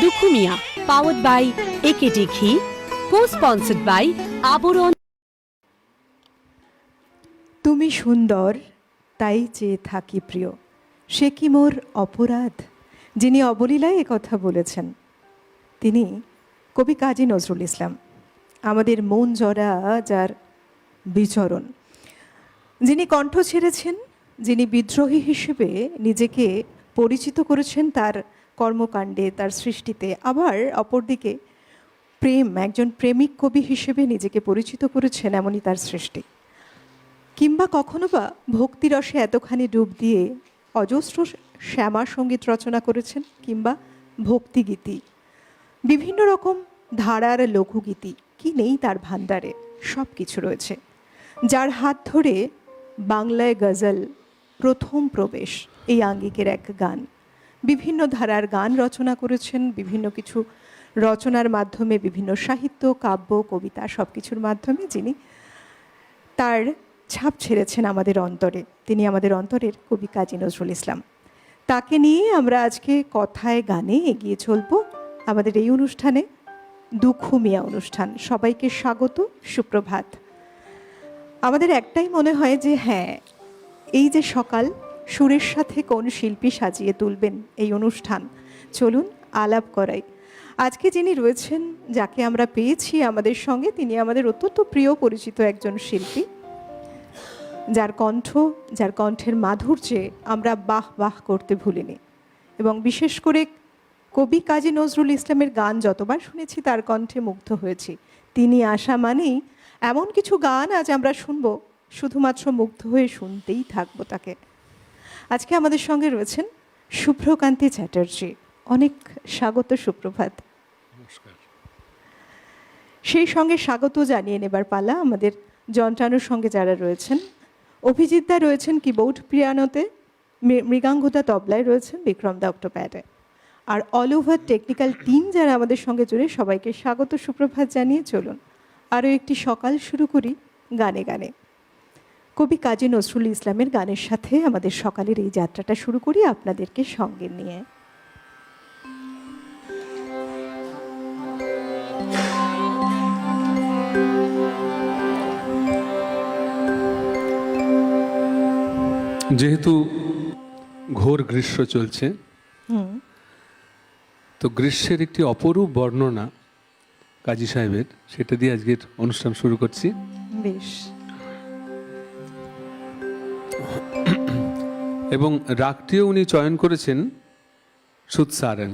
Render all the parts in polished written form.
Dukhu Mia, powered by AKT ঘি, co-sponsored by আবরণ। তুমি সুন্দর তাই চেয়ে থাকি প্রিয়, সে কি মোর অপরাধ। যিনি অবলীলায় কথা বলেছেন তিনি কবি কাজী নজরুল ইসলাম। আমাদের মন জড়া যার বিচরণ, যিনি কণ্ঠ ছেড়েছেন, যিনি বিদ্রোহী হিসেবে নিজেকে পরিচিত করেছেন তার কর্মকাণ্ডে, তার সৃষ্টিতে, আবার অপরদিকে একজন প্রেমিক কবি হিসেবে নিজেকে পরিচিত করেছেন, এমনই তার সৃষ্টি। কিংবা কখনো বা ভক্তিরসে এতখানি ডুব দিয়ে অজস্র শ্যামা সঙ্গীত রচনা করেছেন, কিংবা ভক্তিগীতি, বিভিন্ন রকম ধারার লঘুগীতি, কি নেই তার ভাণ্ডারে, সব কিছু রয়েছে। যার হাত ধরে বাংলায় গজল প্রথম প্রবেশ, এই আঙ্গিকের এক গান, বিভিন্ন ধারার গান রচনা করেছেন, বিভিন্ন কিছু রচনার মাধ্যমে, বিভিন্ন সাহিত্য, কাব্য, কবিতা, সব কিছুর মাধ্যমে যিনি তার ছাপ ছেড়েছেন আমাদের অন্তরে, তিনি আমাদের অন্তরের কবি কাজী নজরুল ইসলাম। তাকে নিয়ে আমরা আজকে কথায় গানে এগিয়ে চলব আমাদের এই অনুষ্ঠানে, দুখু মিয়া অনুষ্ঠান। সবাইকে স্বাগত, সুপ্রভাত। আমাদের একটাই মনে হয় যে হ্যাঁ, এই যে সকাল, সুরের সাথে কোন শিল্পী সাজিয়ে তুলবেন এই অনুষ্ঠান, চলুন আলাপ করাই। আজকে যিনি রয়েছেন, যাকে আমরা পেয়েছি আমাদের সঙ্গে, তিনি আমাদের অত্যন্ত প্রিয় পরিচিত একজন শিল্পী, যার কণ্ঠের মাধুর্যে আমরা বাহ বাহ করতে ভুলিনি। এবং বিশেষ করে কবি কাজী নজরুল ইসলামের গান যতবার শুনেছি তার কণ্ঠে মুগ্ধ হয়েছি। তিনি আসা মানেই এমন কিছু গান আজ আমরা শুনব, শুধুমাত্র মুগ্ধ হয়ে শুনতেই থাকবো তাকে। আজকে আমাদের সঙ্গে রয়েছেন শুভ্রকান্তি চ্যাটার্জি। অনেক স্বাগত, সুপ্রভাত। নমস্কার। সেই সঙ্গে স্বাগত জানিয়ে নেবার পালা আমাদের যন্ত্রানুর সঙ্গে যারা রয়েছেন। অভিজিৎদা রয়েছেন কিবোর্ড পিয়ানোতে, মৃগাঙ্গদা তবলায় রয়েছেন, বিক্রমদা অক্টোপ্যাডে। আর অল ওভার টেকনিক্যাল টিম যারা আমাদের সঙ্গে জুড়ে, সবাইকে স্বাগত, সুপ্রভাত জানিয়ে চলুন আরও একটি সকাল শুরু করি গানে গানে। কবি কাজী নজরুল ইসলামের গানের সাথে আমাদের সকালের এই যাত্রাটা শুরু করি আপনাদেরকে সঙ্গে নিয়ে। যেহেতু ঘোর গ্রীষ্ম চলছে, তো গ্রীষ্মের একটি অপরূপ বর্ণনা কাজী সাহেবের, সেটা দিয়ে আজকের অনুষ্ঠান শুরু করছি। বেশ। এবং রাগটিও উনি চয়ন করেছেন সুৎসারেন।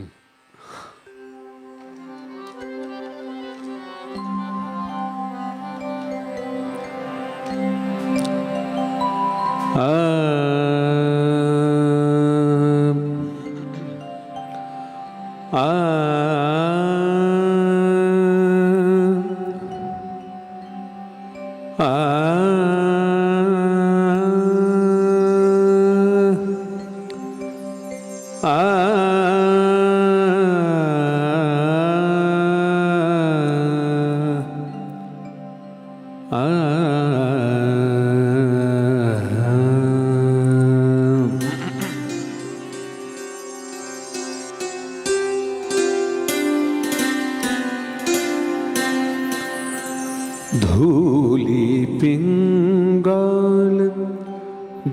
ধুলি পিঙ্গল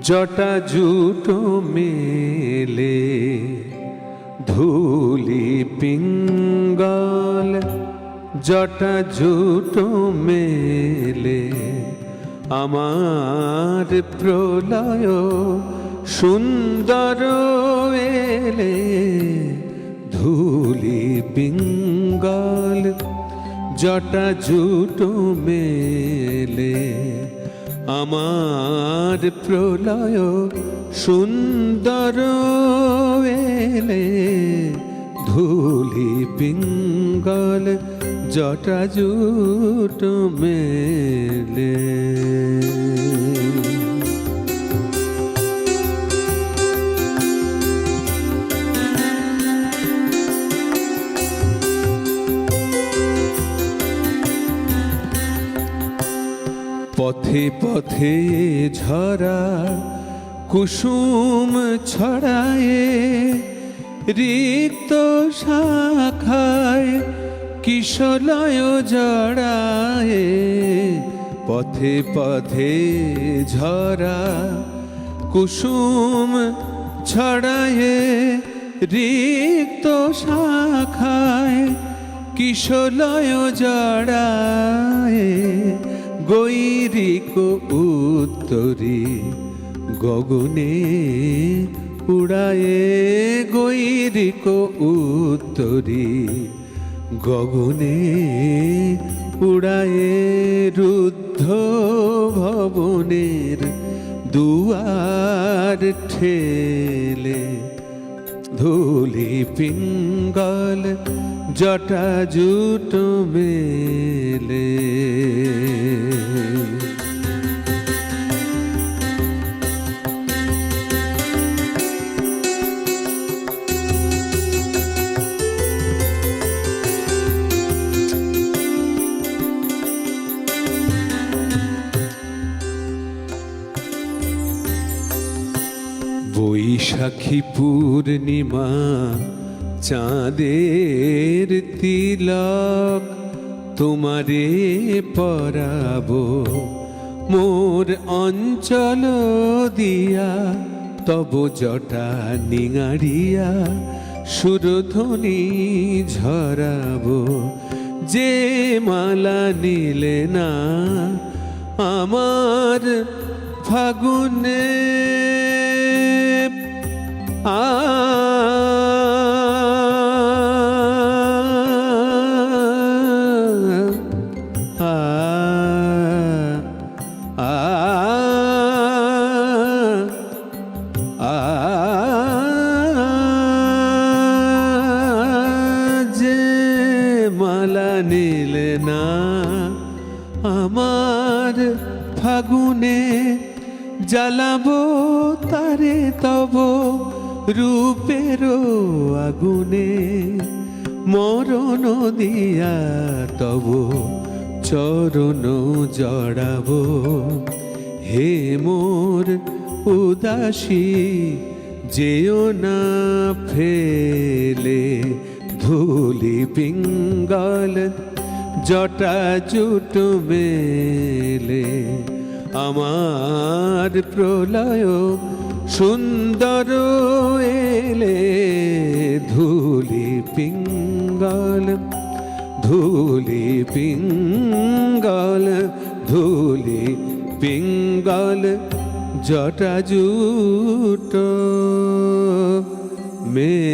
জটা জুটো মেলে, ধুলি পিঙ্গল জটা জুটো মেলে, আমার প্রলয় সুন্দর এলে, ধুলি পিঙ্গল জটা জুটো মেলে, আমার প্রলয় সুন্দর এলে, ধুলি পিঙ্গল জটা জুটো মেলে। পথে পথে ঝরা কুসুম ছড়ায়ে, রিক্ত শাখ শাখায় কিশলয় জড়ায়, পথে পথে ঝরা কুসুম ছড়ায়, রিক্ত শাখায় কিশলয় জড়ায়, গৈরিক উত্তরী গগনে উড়ায়ে, গৈরিক উত্তরী গগনে উড়ায়ে, রুদ্ধ ভবনের দুয়ার ঠেলে, ধুলি পিঙ্গল জটা জুট মেলে। বৈশাখী পূর্ণিমা চাঁদের তিলক, তোমারে পরাবো মোর অঞ্চল দিয়া, তব জটা নিঙারিয়া সুরধ্বনি ঝরাবো। যে মালা নিলে না আমার ফাগুনে, আ যে মালা নিলে না আমার ফাগুনে, জ্বালাবো তারে তব রূপের আগুনে, মরণ দিয়া তব চরণ জড়াবো। হে মোর উদাসী যেও না ফেলে, ধুলি পিঙ্গল জটা জুট মেলে, আমার প্রলয় সুন্দর এলে, ধুলি পিঙ্গল ধুলি পিঙ্গল ধুলি পিঙ্গল জটা জুট মেলে।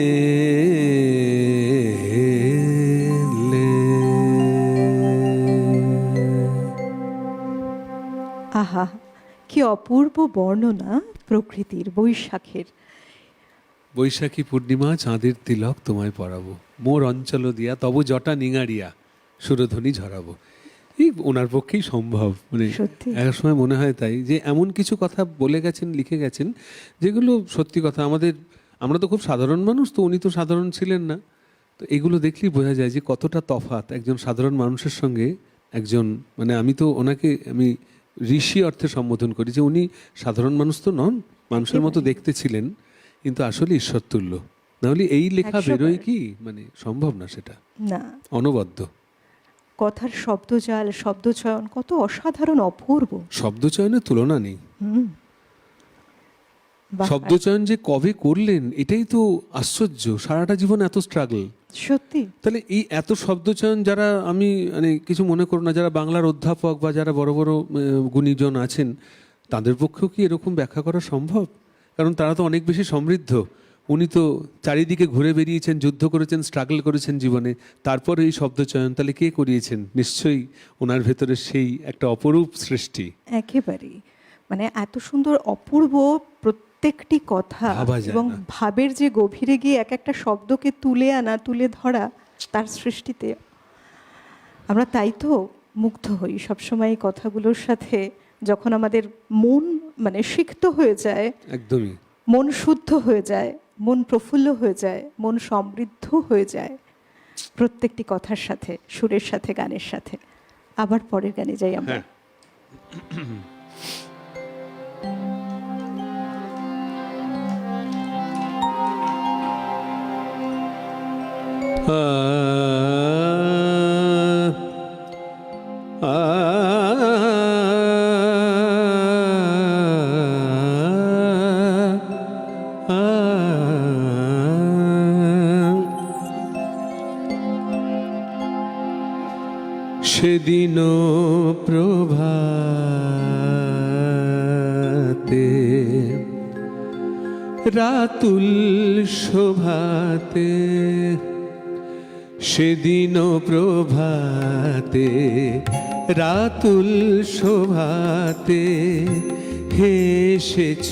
আহা, কি অপূর্ব বর্ণনা প্রকৃতির, বৈশাখের। বৈশাখী পূর্ণিমা চাঁদের তিলক তোমায় পরাবো, মোর অঞ্চল দিয়া তব জটা নিঙারিয়া সুরধ্বনি ঝরাবো। এই ওনার পক্ষেই সম্ভব। মানে সত্যি। এক সময় মনে হয় তাই যে এমন কিছু কথা বলে গেছেন, লিখে গেছেন, যেগুলো সত্যি কথা। আমরা তো খুব সাধারণ মানুষ, তো উনি তো সাধারণ ছিলেন না। তো এগুলো দেখলেই বোঝা যায় যে কতটা তফাৎ একজন সাধারণ মানুষের সঙ্গে একজন, মানে আমি তো ওনাকে ঋষি অর্থে সম্বোধন করি, যে উনি সাধারণ মানুষ তো নন, মানুষের মতো দেখতে ছিলেন, কিন্তু আসলে ঈশ্বরতুল্য। নাহলে এই লেখা 100 বেরোয় বার। কি, মানে সম্ভব না, সেটা না, অনবদ্য। কথার শব্দজাল, শব্দচয়ন কত অসাধারণ, অপূর্ব। শব্দচয়নের তুলনা নেই। বাহ, শব্দচয়ন যে কবে করলেন এটাই তো আশ্চর্য। সারাটা জীবন এত স্ট্রাগল। সত্যি। তাহলে এই এত শব্দচয়ন, যারা আমি মানে কিছু মনে করো না, যারা বাংলার অধ্যাপক বা যারা বড় বড় গুণীজন আছেন, তাদের পক্ষেও কি এরকম ব্যাখ্যা করা সম্ভব? কারণ তারা তো অনেক বেশি সমৃদ্ধ। উনি তো চারিদিকে ঘুরে বেরিয়েছেন, যুদ্ধ করেছেন, স্ট্রাগল করেছেন জীবনে, তারপরে এই শব্দচয়ন তাহলে কে করিয়েছেন? নিশ্চয়ই ওনার ভেতরে সেই একটা অপরূপ সৃষ্টি। একেবারেই, মানে এত সুন্দর অপূর্ব প্রত্যেকটি কথা ভাবা যায় এবং না। ভাবের যে গভীরে গিয়ে এক একটা শব্দকে তুলে আনা, তুলে ধরা তার সৃষ্টিতে। আমরা তাই তো মুগ্ধ হই সবসময় এই কথাগুলোর সাথে, যখন আমাদের মন মানে সিক্ত হয়ে যায়, একদমই মন শুদ্ধ হয়ে যায়, মন প্রফুল্ল হয়ে যায়, মন সমৃদ্ধ হয়ে যায় প্রত্যেকটি কথার সাথে, সুরের সাথে, গানের সাথে। আবার পরের গানে যাই আমরা। হ্যাঁ। আ আ সেদিন প্রভাতে রাতুল শোভাতে, সেদিন প্রভাতে রাতুল শোভাতে হেসেছ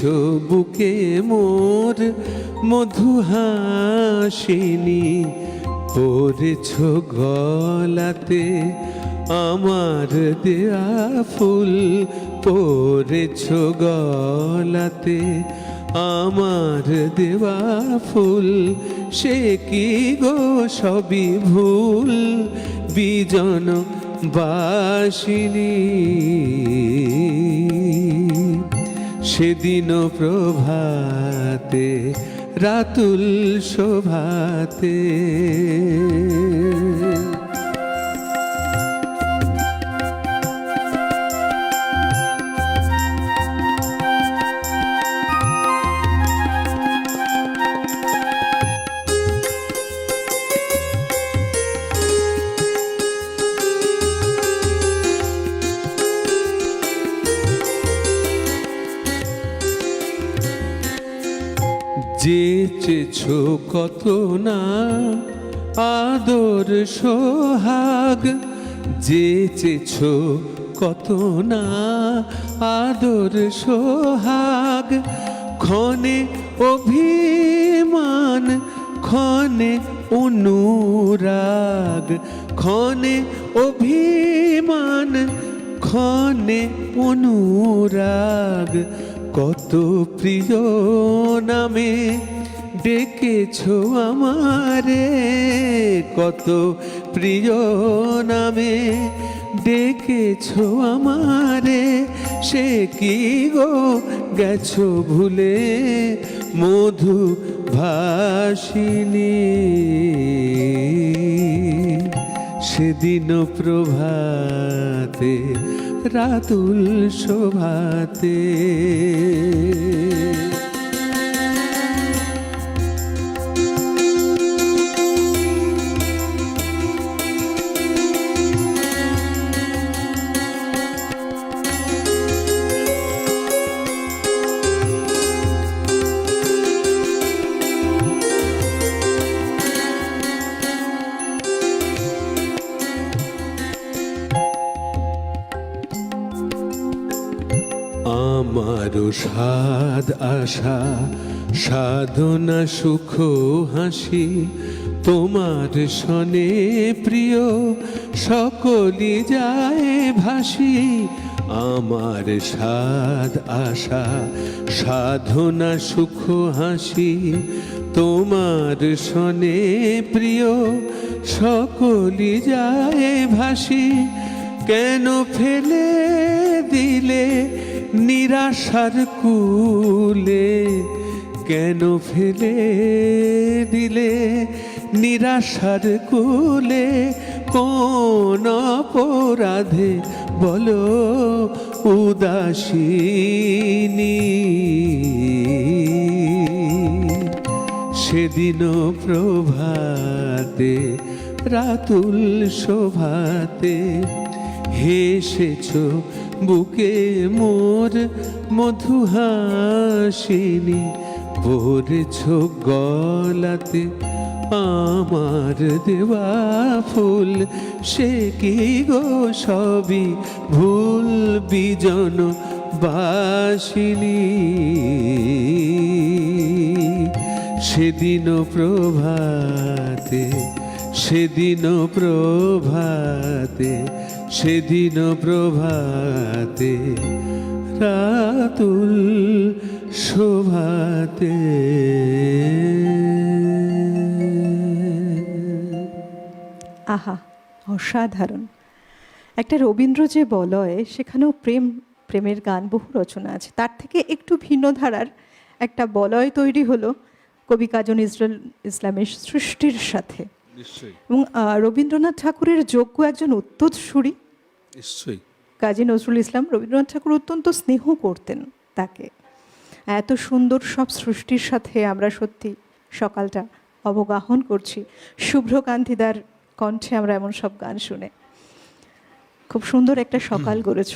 বুকে মোর মধু হাসিনী, পড়েছ গলাতে আমার দেয়া ফুল, পড়েছ গলাতে আমার দেওয়া ফুল, সে কি গো সবই ভুল বিজন বাসিনী। সেদিন প্রভাতে রাতুল শোভাতে। যেচেছ কত না আদর সোহাগ, যেচেছ কত না আদর সোহাগ, ক্ষণে অভিমান ক্ষণে অনুরাগ, ক্ষণে অভিমান ক্ষণে অনুরাগ, কত প্রিয় নামে ডেকেছ আমারে, কত প্রিয় নামে ডেকেছ আমারে, সে কি গো গেছো ভুলে মধু ভাসিনী। সেদিন প্রভাতে রাতুল শোভাতে। আমারও সাধ আশা সাধনা সুখ হাসি, তোমার সনে প্রিয় সকলি যায় ভাসি। আমার সাধ আশা সাধনা সুখ হাসি, তোমার সনে প্রিয় সকলি যায় ভাসি। কেন ফেলে দিলে নিরাশার কুলে, কেন ফেলে দিলে নিরাশার কুলে, কোন অপরাধে বলো উদাসিনী। সেদিন প্রভাতে রাতুল শোভাতে হেসেছ বুকে মোর মধু হাসিনী, পড়েছ গলাতে আমার দেওয়া ফুল, সে কি গো সবই ভুল বিজন বাসিনী। সেদিন প্রভাতে সেদিন প্রভাতে সেদিন প্রভাতে রাতুল শোভাতে। আহা, অসাধারণ। একটা রবীন্দ্র যে বলয়, সেখানেও প্রেমের গান বহু রচনা আছে, তার থেকে একটু ভিন্ন ধারার একটা বলয় তৈরি হলো কবি কাজী নজরুল ইসলামের সৃষ্টির সাথে। নিশ্চয়ই এবং রবীন্দ্রনাথ ঠাকুরের যোগ্য একজন উত্তরসূরি নিশ্চয়ই। কাজী নজরুল ইসলাম। রবীন্দ্রনাথ ঠাকুর অত্যন্ত স্নেহ করতেন তাকে। এত সুন্দর সব সৃষ্টির সাথে আমরা সত্যি সকালটা অবগাহন করছি। শুভ্রকান্তিদার কণ্ঠে আমরা এমন সব গান শুনে খুব সুন্দর একটা সকাল গড়েছ।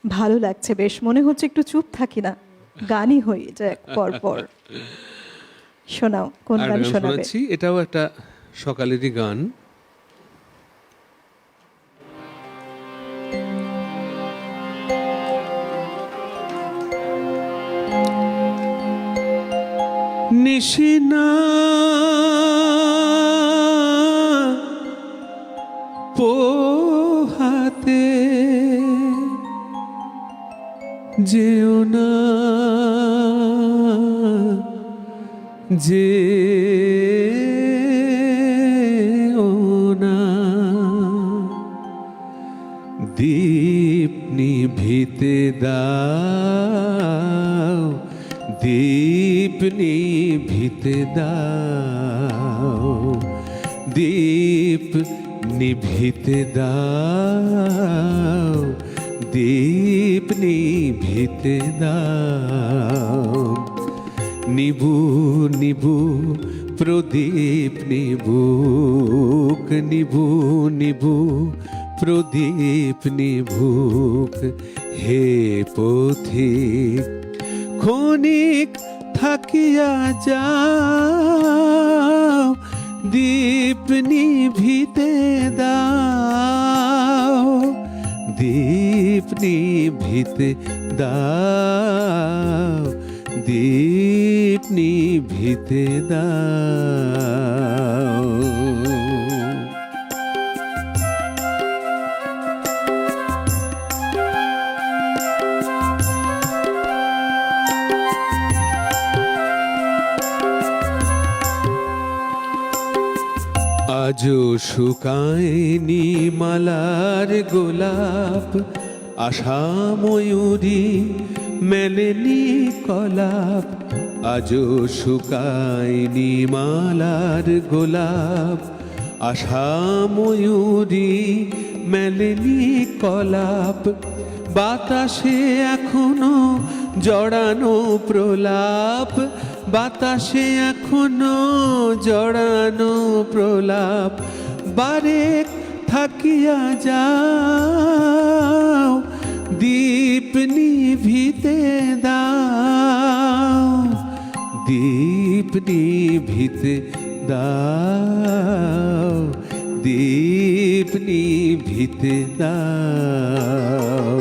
ভালো লাগছে বেশ, মনে হচ্ছে একটু চুপ থাকি না, গানই হয়ে যায় পর পর। শোনাও, কোন আর গান গান শোনাবে? শোনাচ্ছি, এটাও একটা সকালেরই গান। নিশিনা পোহাতে যেও না, যেও না, দীপ নিভিতে দাও, দীপ নিভিতে দাও, দীপ নিভিতে দাও, দীপ নিভিতে দাও। নিবু নিবু প্রদীপ নিবুক, নিবু নিবু প্রদীপ নিভুক। হে পথিক ক্ষণিক থাকিয়া যাও, দীপ নিভিতে দাও, দীপ নিভিতে দাও, দীপ নিভিতে দাও। আজও শুকায়নি মালার গোলাপ, আশা ময়ূরী মেলেনি কলাপ। আজও শুকায়নি মালার গোলাপ, আশা ময়ূরী মেলেনি কলাপ। বাতাসে এখনো জড়ানো প্রলাপ, বাতাসে এখনো জড়ানো প্রলাপ। বারেক থাকিয়া যাও, দীপ নিভিতে দাও, দীপ নিভিতে দাও, দীপ নিভিতে দাও।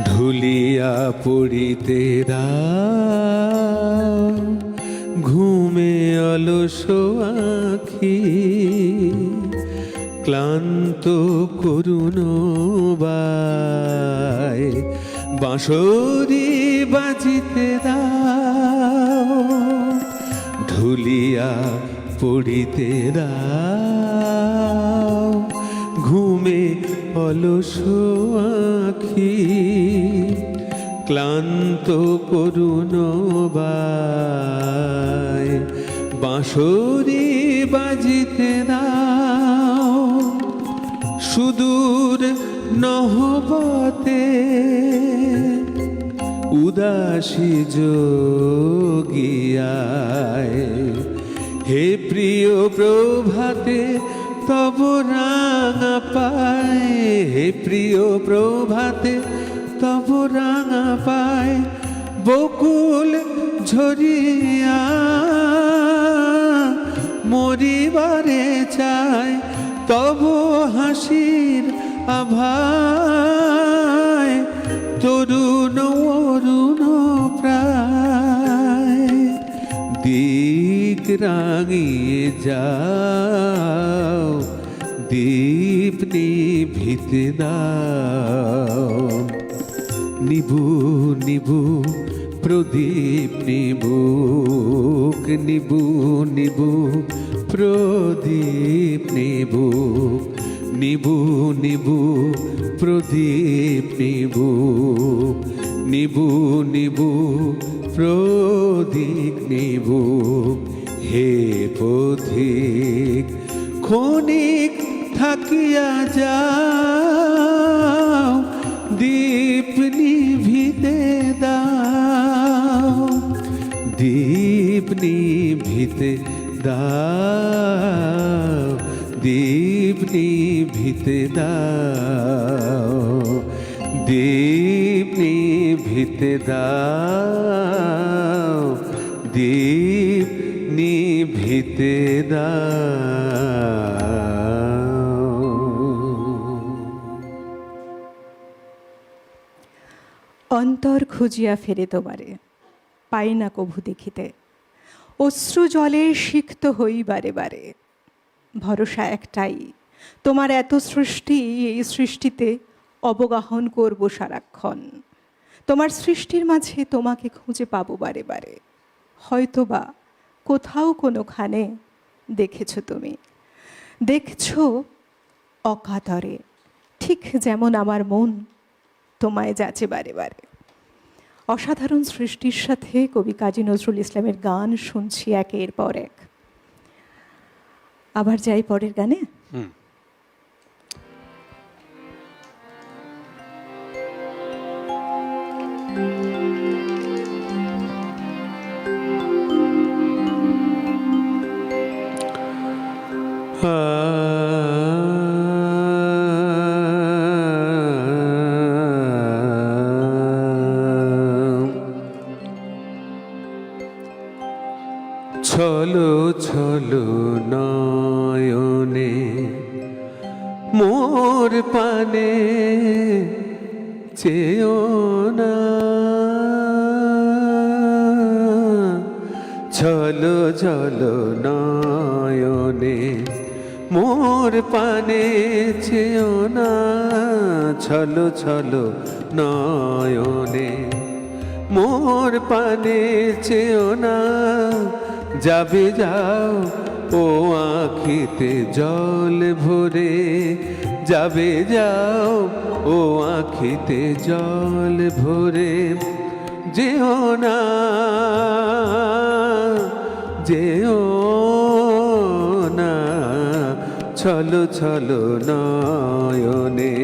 ঢুলিয়া পড়িতে দাও, ঘুমে অলস আখি। ক্লান্ত করুণ বাই বাঁশরি বাজিতে দাও। ঢুলিয়া পড়িতে দাও, ঘুমে অলস আখি। ক্লান্ত করুণ বাই বাঁশরি বাজিতে দাও। সুদূর নহবতে উদাসী যোগিয়ায়। হে প্রিয় প্রভাতে তব রাঙা পায়, হে প্রিয় প্রভাতে তব রাঙা পায়। বকুল ঝরিয়া মরিবারে চায়, তব হাসির আভায় তরুণ অরুণ প্রায়। দিক রাঙিয়ে যাও, দীপ নিভিতে দাও। নিবু নিবু প্রদীপ নিবুক, নিবু নিবু প্রদীপ নিবুক। নিবু নিবু প্রদীপ নিবু, নিবু নিবু প্রদীপ নিবু, হে পথিক ক্ষণিক থাকিয়া যাও, দীপ নিভিতে দাও, দীপ নিভিতে দাও, দীপ নিভিতে দাও, দীপ নিভিতে দাও, দীপ নিভিতে দাও। অন্তর খুঁজিয়া ফেরে তোমারে, পাই না কভু দেখিতে, অশ্রু জলে সিক্ত হই বারে বারে। ভরসা একটাই, তোমার এত সৃষ্টি, এই সৃষ্টিতে অবগাহন করব সারাক্ষণ। তোমার সৃষ্টির মাঝে তোমাকে খুঁজে পাবো বারে বারে। হয়তোবা কোথাও কোনোখানে দেখেছ তুমি, দেখছ অকাতরে, ঠিক যেমন আমার মন তোমায় যাচে বারে বারে। অসাধারণ সৃষ্টির সাথে কবি কাজী নজরুল ইসলামের গান শুনছি একের পর এক। আবার যাই পরের গানে। ছলো ছলো নয়নে মোর পানে চেও না, ছলো ছলো নয়নে মোর পানে চেও না, ছলো ছলো নয়নে মোর পানে চেও না, যাবে যাও ও আঁখিতে জল ভরে, যাবে যাও ও আঁখিতে জল ভরে, যেও না যেও না, ছলো ছলো নয়নে।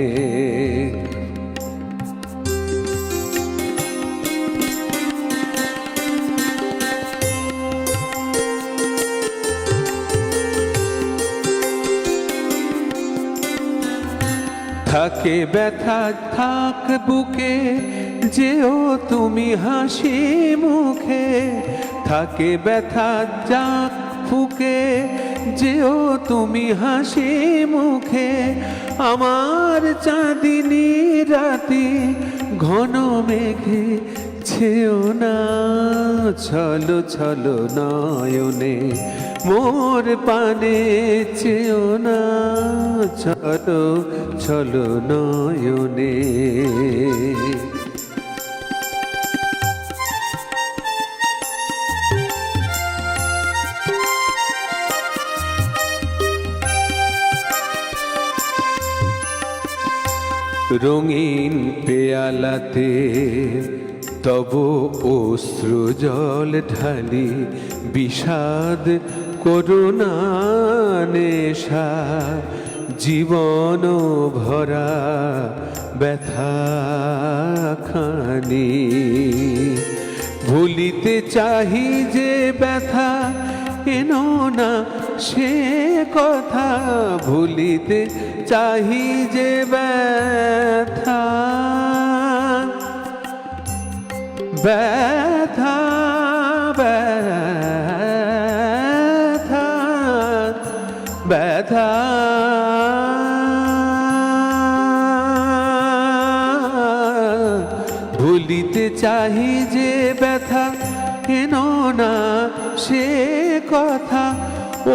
থাকে ব্যথা থাক বুকে, যেও তুমি হাসি মুখে, থাকে ব্যথা যাক ফুকে, যেও তুমি হাসি মুখে, আমার চাঁদিনী রাতি ঘন মেঘে ছেও না, ছলো ছলো নয়নে মোর পানে চেও না, ছলো ছলো নয়নে। রঙিন পেয়ালাতে তব অশ্রু জল ঢালি, বিষাদ করুণা নেশা, জীবন ভরা ব্যথা খানি, ভুলিতে চাহি যে ব্যথা এনো না সে কথা, ভুলিতে চাহি যে ব্যথা, ব্যথা ব্যথা ব্যথা, ভুলিতে চাহি যে ব্যথা এনো না সে কথা,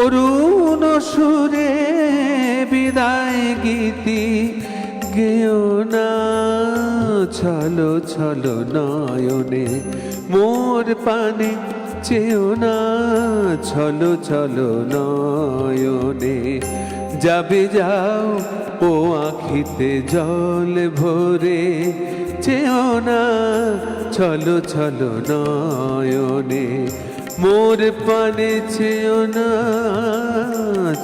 অরুণ সুরে বিদায় গীতি গেও না, ছলো ছলো নয়নে মোর পানে চেও না, ছলো ছলো নয়নে যাবে যাও ও আখিতে জল ভরে, চেও না ছলো ছলো নয়নে, মোর পানে চেও না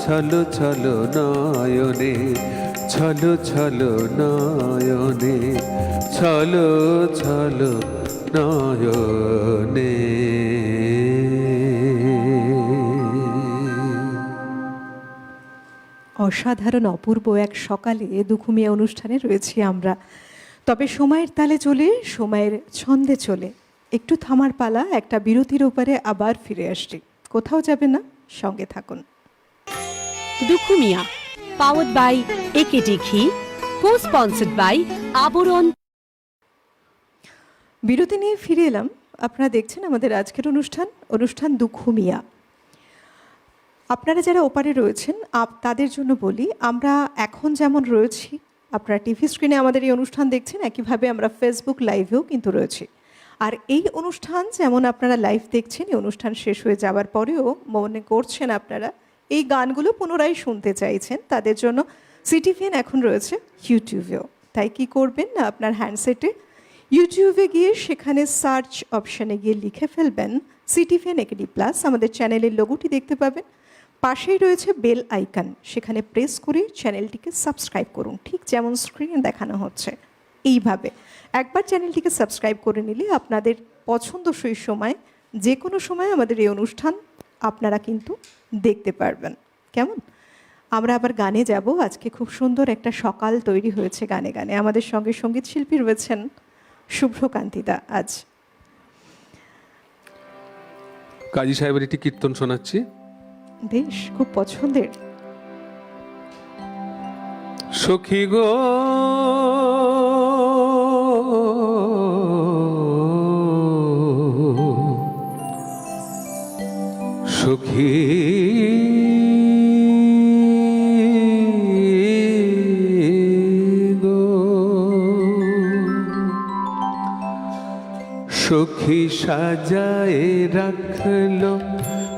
ছলো ছলো নয়নে, ছলো ছলো নয়নে, ছলো ছলো নয়নে। অসাধারণ অপূর্ব এক সকালে দুখুমিয়া অনুষ্ঠানে রয়েছি আমরা। তবে সময়ের তালে চলে, সময়ের ছন্দে চলে একটু থামার পালা, একটা বিরতির ওপারে আবার ফিরে আসছি। কোথাও যাবে না, সঙ্গে থাকুন। দুখুমিয়া পাওয়ার্ড বাই একেডি ঘি, কো স্পন্সর্ড বাই আবরণ। বিরতি নিয়ে ফিরে এলাম। আপনারা দেখছেন আমাদের আজকের অনুষ্ঠান দুখুমিয়া। আপনারা যারা ওপারে রয়েছেন তাদের জন্য বলি, আমরা এখন যেমন রয়েছি, আপনারা টিভি স্ক্রিনে আমাদের এই অনুষ্ঠান দেখছেন, একইভাবে আমরা ফেসবুক লাইভেও কিন্তু রয়েছি। আর এই অনুষ্ঠান যেমন আপনারা লাইভ দেখছেন, এই অনুষ্ঠান শেষ হয়ে যাওয়ার পরেও মনে করছেন আপনারা এই গানগুলো পুনরায় শুনতে চাইছেন, তাদের জন্য সিটিভিএন এখন রয়েছে ইউটিউবেও। তাই কি করবেন না, আপনার হ্যান্ডসেটে ইউটিউবে গিয়ে সেখানে সার্চ অপশানে গিয়ে লিখে ফেলবেন সিটিভিএন একেডি প্লাস, আমাদের চ্যানেলের লোগোটি দেখতে পাবেন। পাশেই রয়েছে বেল আইকন, সেখানে প্রেস করে চ্যানেলটিকে সাবস্ক্রাইব করুন, ঠিক যেমন স্ক্রিনে দেখানো হচ্ছে এইভাবে। একবার চ্যানেলটিকে সাবস্ক্রাইব করে নিলে আপনাদের পছন্দসই সময়, যে কোনো সময় আমাদের এই অনুষ্ঠান আপনারা কিন্তু দেখতে পারবেন। কেমন? আমরা আবার গানে যাব। আজকে খুব সুন্দর একটা সকাল তৈরি হয়েছে গানে গানে। আমাদের সঙ্গে সঙ্গীত শিল্পী রয়েছেন শুভ্রকান্তিদা। আজ কাজী সাহেবের একটি কীর্তন শোনাচ্ছি, বেশ খুব পছন্দের। সখী গো সখী গো, সখী সাজায় রাখলো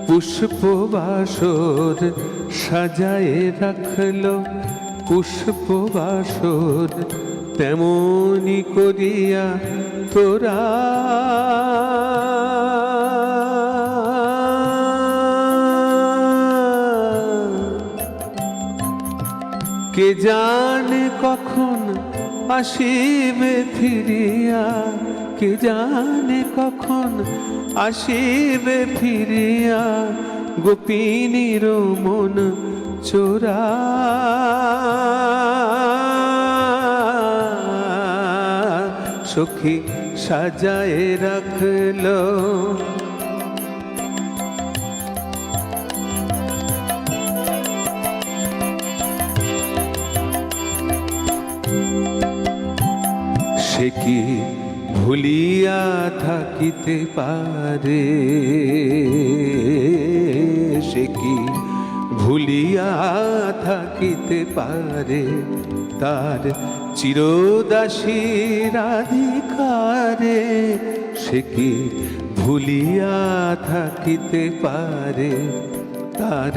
পুষ্প বাসর, সাজায় রাখলো পুষ্প বাসর, তেমনি করিয়া তোরা কে জানে কখন আসিবে ফিরিয়া, কে জানে কখন আসিবে ফিরিয়া, গোপিনীর মন চোরা, সখী সাজায় রাখলো। সে কি ভুলিয়া থাকিতে পারে, সে কি ভুলিয়া থাকিতে পারে, তার চিরদাসী রাধিকারে, সে কি ভুলিয়া থাকিতে পারে, তার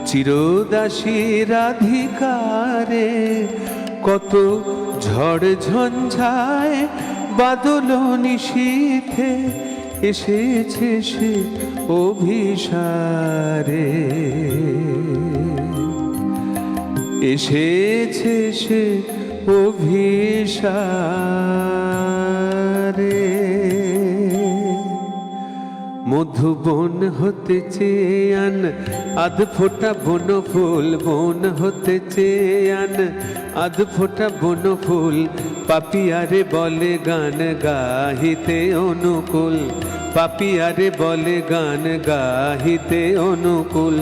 চিরদাসী রাধিকারে। কত ঝড় ঝঞ্ঝায় বাদল নিশীথে এসেছে সে অভিসারে, এসেছে সে অভিসারে। মধুবন হতে চেয়ান আধ ফোঁটা বন ফুল, বন হতে চেয়ান আধ ফোঁটা বন ফুল, পাপিয়ারে বলে গান গাহিতে অনুকূল, পাপিয়ারে বলে গান গাহিতে অনুকূল।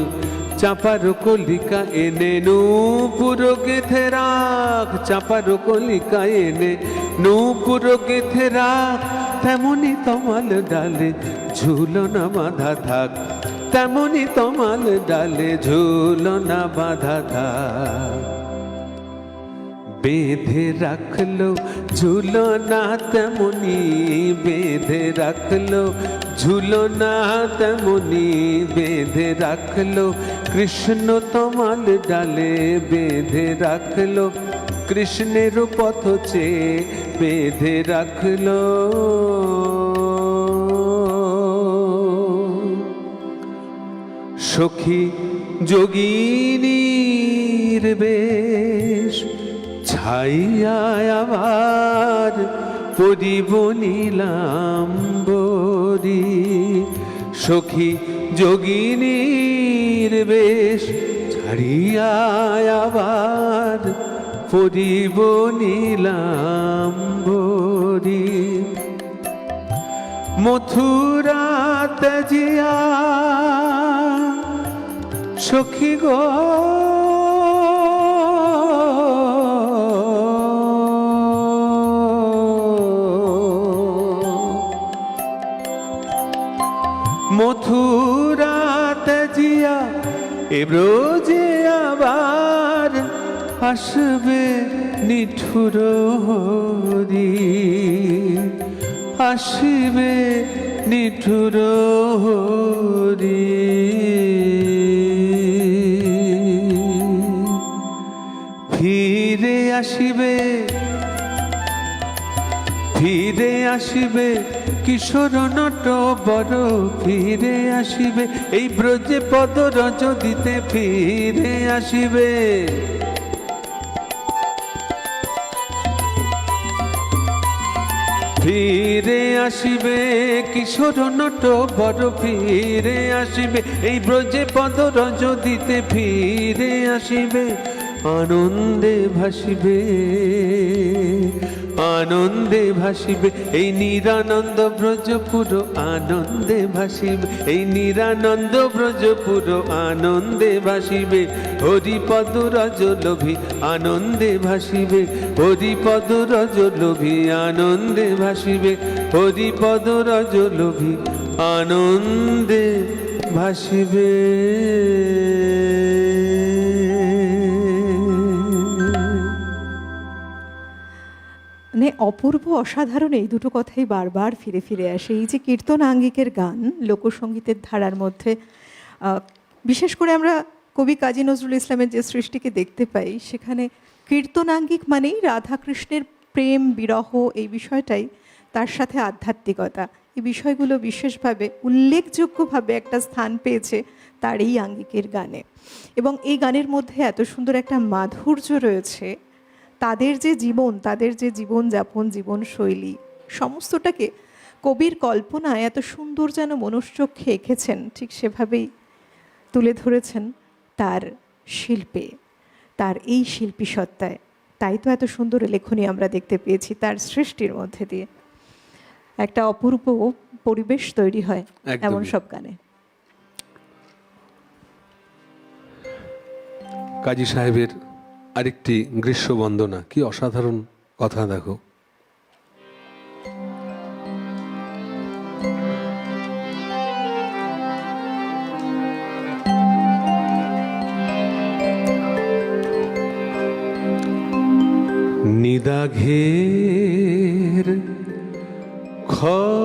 চাপার কলিকা এনে নূপুর গেথে রাখ, চাপার কলিকা এনে নূপুর গেথে রাখ, তেমনি তমাল ডালে ঝুলনা বাঁধা থাক, তেমনি তমাল ডালে ঝুলনা বাঁধা থাক। বেঁধে রাখলো ঝুলনা তেমনি, বেঁধে রাখলো ঝুলনা তেমনি, বেঁধে রাখলো কৃষ্ণ তমাল ডালে, বেঁধে রাখলো কৃষ্ণের পথ চেয়ে, বেঁধে রাখলো সখী যোগিনীর বেশ ছাইয়া আবার পরিব নীলাম্বরী, সখী যোগিনীর বেশ ছাড়িয়া আবার পরিব নীলাম্বরী, মথুরা ত্যাজিয়া সখী গো মথুরা ত্যাজিয়া এ ব্রজে আবার আসবে নিঠুর হরি, আসবে নিঠুর হরি, ফিরে আসিবে, ফিরে আসিবে কিশোর নট বড়, ফিরে আসিবে এই ব্রজে পদ রজ দিতে, ফিরে আসিবে, ফিরে আসিবে কিশোর নট বড়, ফিরে আসিবে এই ব্রজে পদ রজ দিতে, ফিরে আসিবে আনন্দে ভাসিবে, আনন্দে ভাসিবে এই নিরানন্দ ব্রজপুর, আনন্দে ভাসিবে এই নিরানন্দ ব্রজপুর, আনন্দে ভাসিবে হরিপদ রজ লোভী, আনন্দে ভাসিবে হরিপদ রজ লোভী, আনন্দে ভাসিবে হরিপদ রজ লোভী, আনন্দে ভাসিবে। মানে অপূর্ব অসাধারণ এই দুটো কথাই বারবার ফিরে ফিরে আসে। এই যে কীর্তনাঙ্গিকের গান লোকসঙ্গীতের ধারার মধ্যে, বিশেষ করে আমরা কবি কাজী নজরুল ইসলামের যে সৃষ্টিকে দেখতে পাই, সেখানে কীর্তনাঙ্গিক মানেই রাধাকৃষ্ণের প্রেম বিরহ, এই বিষয়টাই, তার সাথে আধ্যাত্মিকতা, এই বিষয়গুলো বিশেষভাবে উল্লেখযোগ্যভাবে একটা স্থান পেয়েছে তার এই আঙ্গিকের গানে। এবং এই গানের মধ্যে এত সুন্দর একটা মাধুর্য রয়েছে, তাদের যে জীবন, তাদের যে জীবনযাপন, জীবনশৈলী, সমস্তটাকে কবির কল্পনায় এত সুন্দর যেন মনুষ্যচক্ষে এঁকেছেন, ঠিক সেভাবেই তুলে ধরেছেন তার শিল্পে, তার এই শিল্পী সত্তায়। তাই তো এত সুন্দর লেখনী আমরা দেখতে পেয়েছি তার সৃষ্টির মধ্যে দিয়ে। একটা অপূর্ব পরিবেশ তৈরি হয় এমন সব গানে। কাজী সাহেবের আরেকটি গ্রীষ্ম বন্দনা, কি অসাধারণ কথা দেখো। নিদাঘের খরতাপে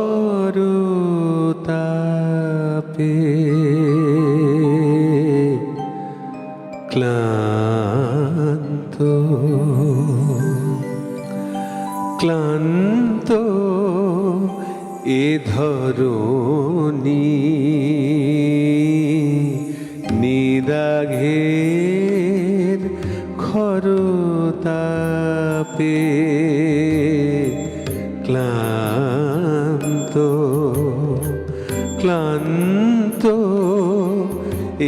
ক্লান্ত ক্লান্ত এ ধরণী, নিদাঘের খরতাপে ক্লান্ত ক্লান্ত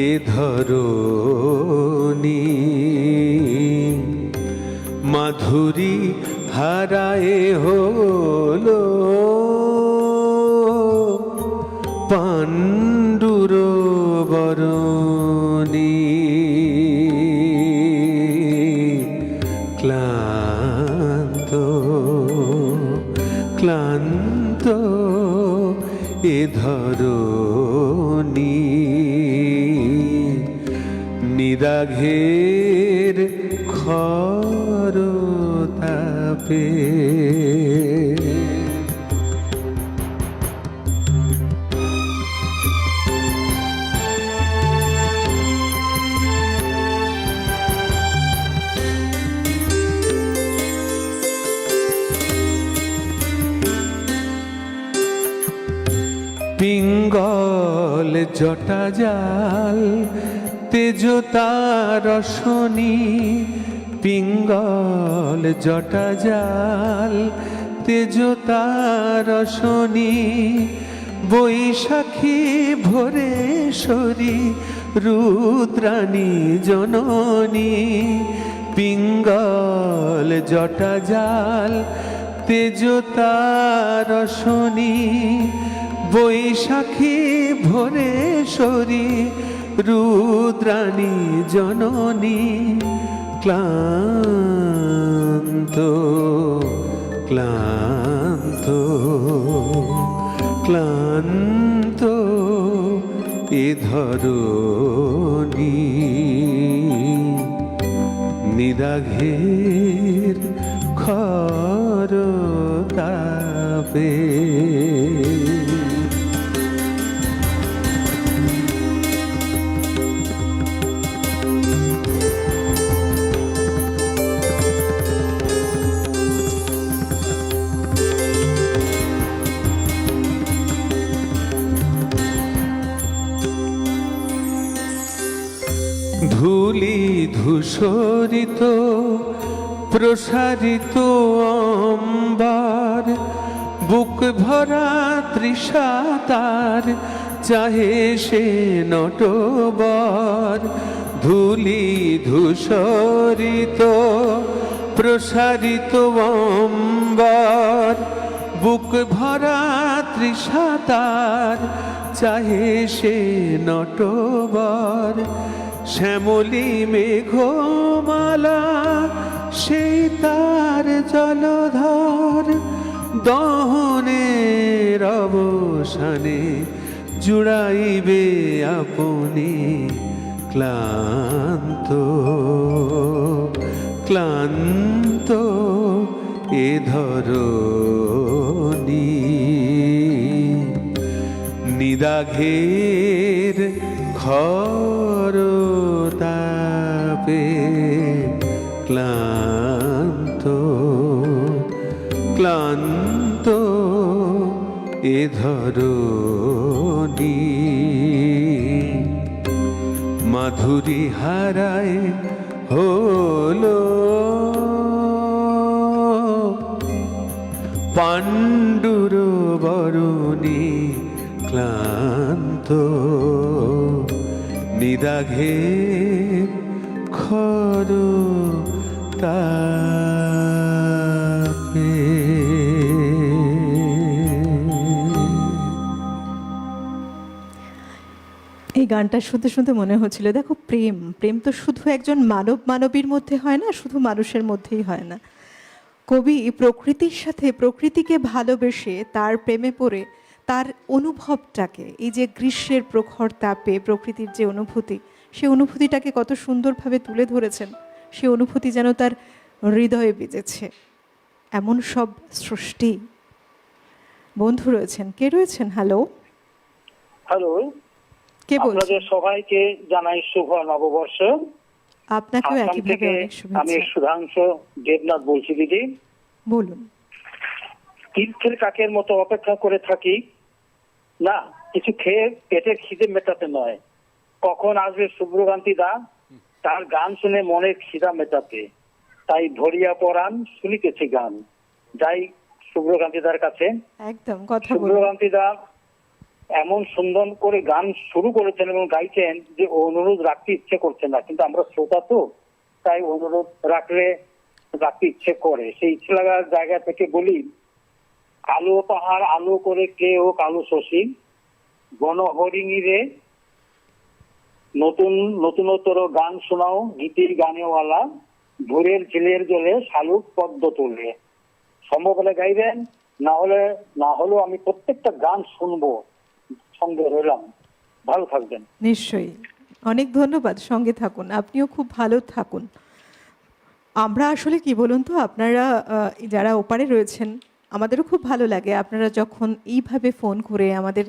এ ধরণী, মাধুরী হারায় হলো পাণ্ডুর বরণী, ক্লান্ত ক্লান্ত এ ধরণী, নিদাঘের খর তাপে। পিঙ্গল জটা জাল তেজতা রসনী, পিঙ্গল জটা জাল তেজতা রসনী, বৈশাখী ভোরেশ্বরী রুদ্রাণী জননী। পিঙ্গল জটা জাল তেজতা রসনী, বৈশাখী ভোরেশ্বরী রুদ্রাণী জননী। ক্লান্ত ক্লান্ত ক্লান্ত এ ধরণী, নিদাঘের খর তাপে। ধূলি ধূসরিত প্রসারিত অম্বার, বুক ভরা তৃষা তার চাহে সে নটবর। ধূলি ধূসরিত প্রসারিত অম্বার, বুক ভরা তৃষা তার চাহে সে নটবর। শ্যামলী মেঘমালা সেই তার জলধর, দহনের অবসানে জুড়াইবে আপনি। ক্লান্ত ক্লান্ত এ ধরণী, নিদাঘের খর তাপে। ক্লান্ত ক্লান্ত এ ধরণী, মাধুরী হারায় হলো পাণ্ডুর বরণী। ক্লান্ত নিদাঘের খর তাপে। এই গানটা শুনতে শুনতে মনে হচ্ছিল, দেখো প্রেম প্রেম তো শুধু একজন মানবীর মধ্যে হয় না, শুধু মানুষের মধ্যেই হয় না। কবি প্রকৃতির সাথে, প্রকৃতিকে ভালোবেসে তার প্রেমে পড়ে তার অনুভবটাকে, এই যে গ্রীষ্মের প্রখর তাপে প্রকৃতির যে অনুভূতি, সেই অনুভূতিটাকে কত সুন্দরভাবে তুলে ধরেছেন। সেই অনুভূতি যেন তার হৃদয়ে বেজেছে। এমন সব সৃষ্টি। বন্ধু রয়েছেন, কে রয়েছেন? হ্যালো হ্যালো, কে বলছেন? আপনাদের সবাইকে জানাই শুভ নববর্ষ। আপনাকেও আসাম একইভাবে থেকে অনেক আমি শুভেচ্ছা। সুধাংশু দেবনাথ বলছি। দিদি, বলুন। তীর্থের কাকের মতো অপেক্ষা করে থাকি না, কিছু খেয়ে পেটের খিদে মেটাতে নয়। কখন আসবে শুভ্রকান্তি দা, তার গান শুনে মনের খিদা মেটাতে। তাই ধরিয়া পরাণ শুনিতেছি গান। যাই শুভ্রকান্তি দার কাছে। একদম কথা বলুন। শুভ্রকান্তি দা এমন সুন্দর করে গান শুরু করেছেন এবং গাইছেন যে অনুরোধ রাখতে ইচ্ছে করছে না, কিন্তু আমরা শ্রোতা তো, তাই অনুরোধ রাখতে ইচ্ছে করে। সেই ইচ্ছে লাগার জায়গা থেকে বলি, আলো পাহাড় আলো করে কে ও কালো শশী, গণহরিণী রে নতুনতর গান শোনাও গীতির গানেওয়ালা, ভোরের ঝিলের জলে শালুক পদ্ম তোলে। সম্ভব হলে গাইবেন, না হলেও আমি প্রত্যেকটা গান শুনবো। সঙ্গে রইলাম, ভালো থাকবেন। নিশ্চয়ই, অনেক ধন্যবাদ। সঙ্গে থাকুন, আপনিও খুব ভালো থাকুন। আমরা আসলে কি বলুন তো, আপনারা যারা ওপারে রয়েছেন, আমাদেরও খুব ভালো লাগে আপনারা যখন এইভাবে ফোন করে আমাদের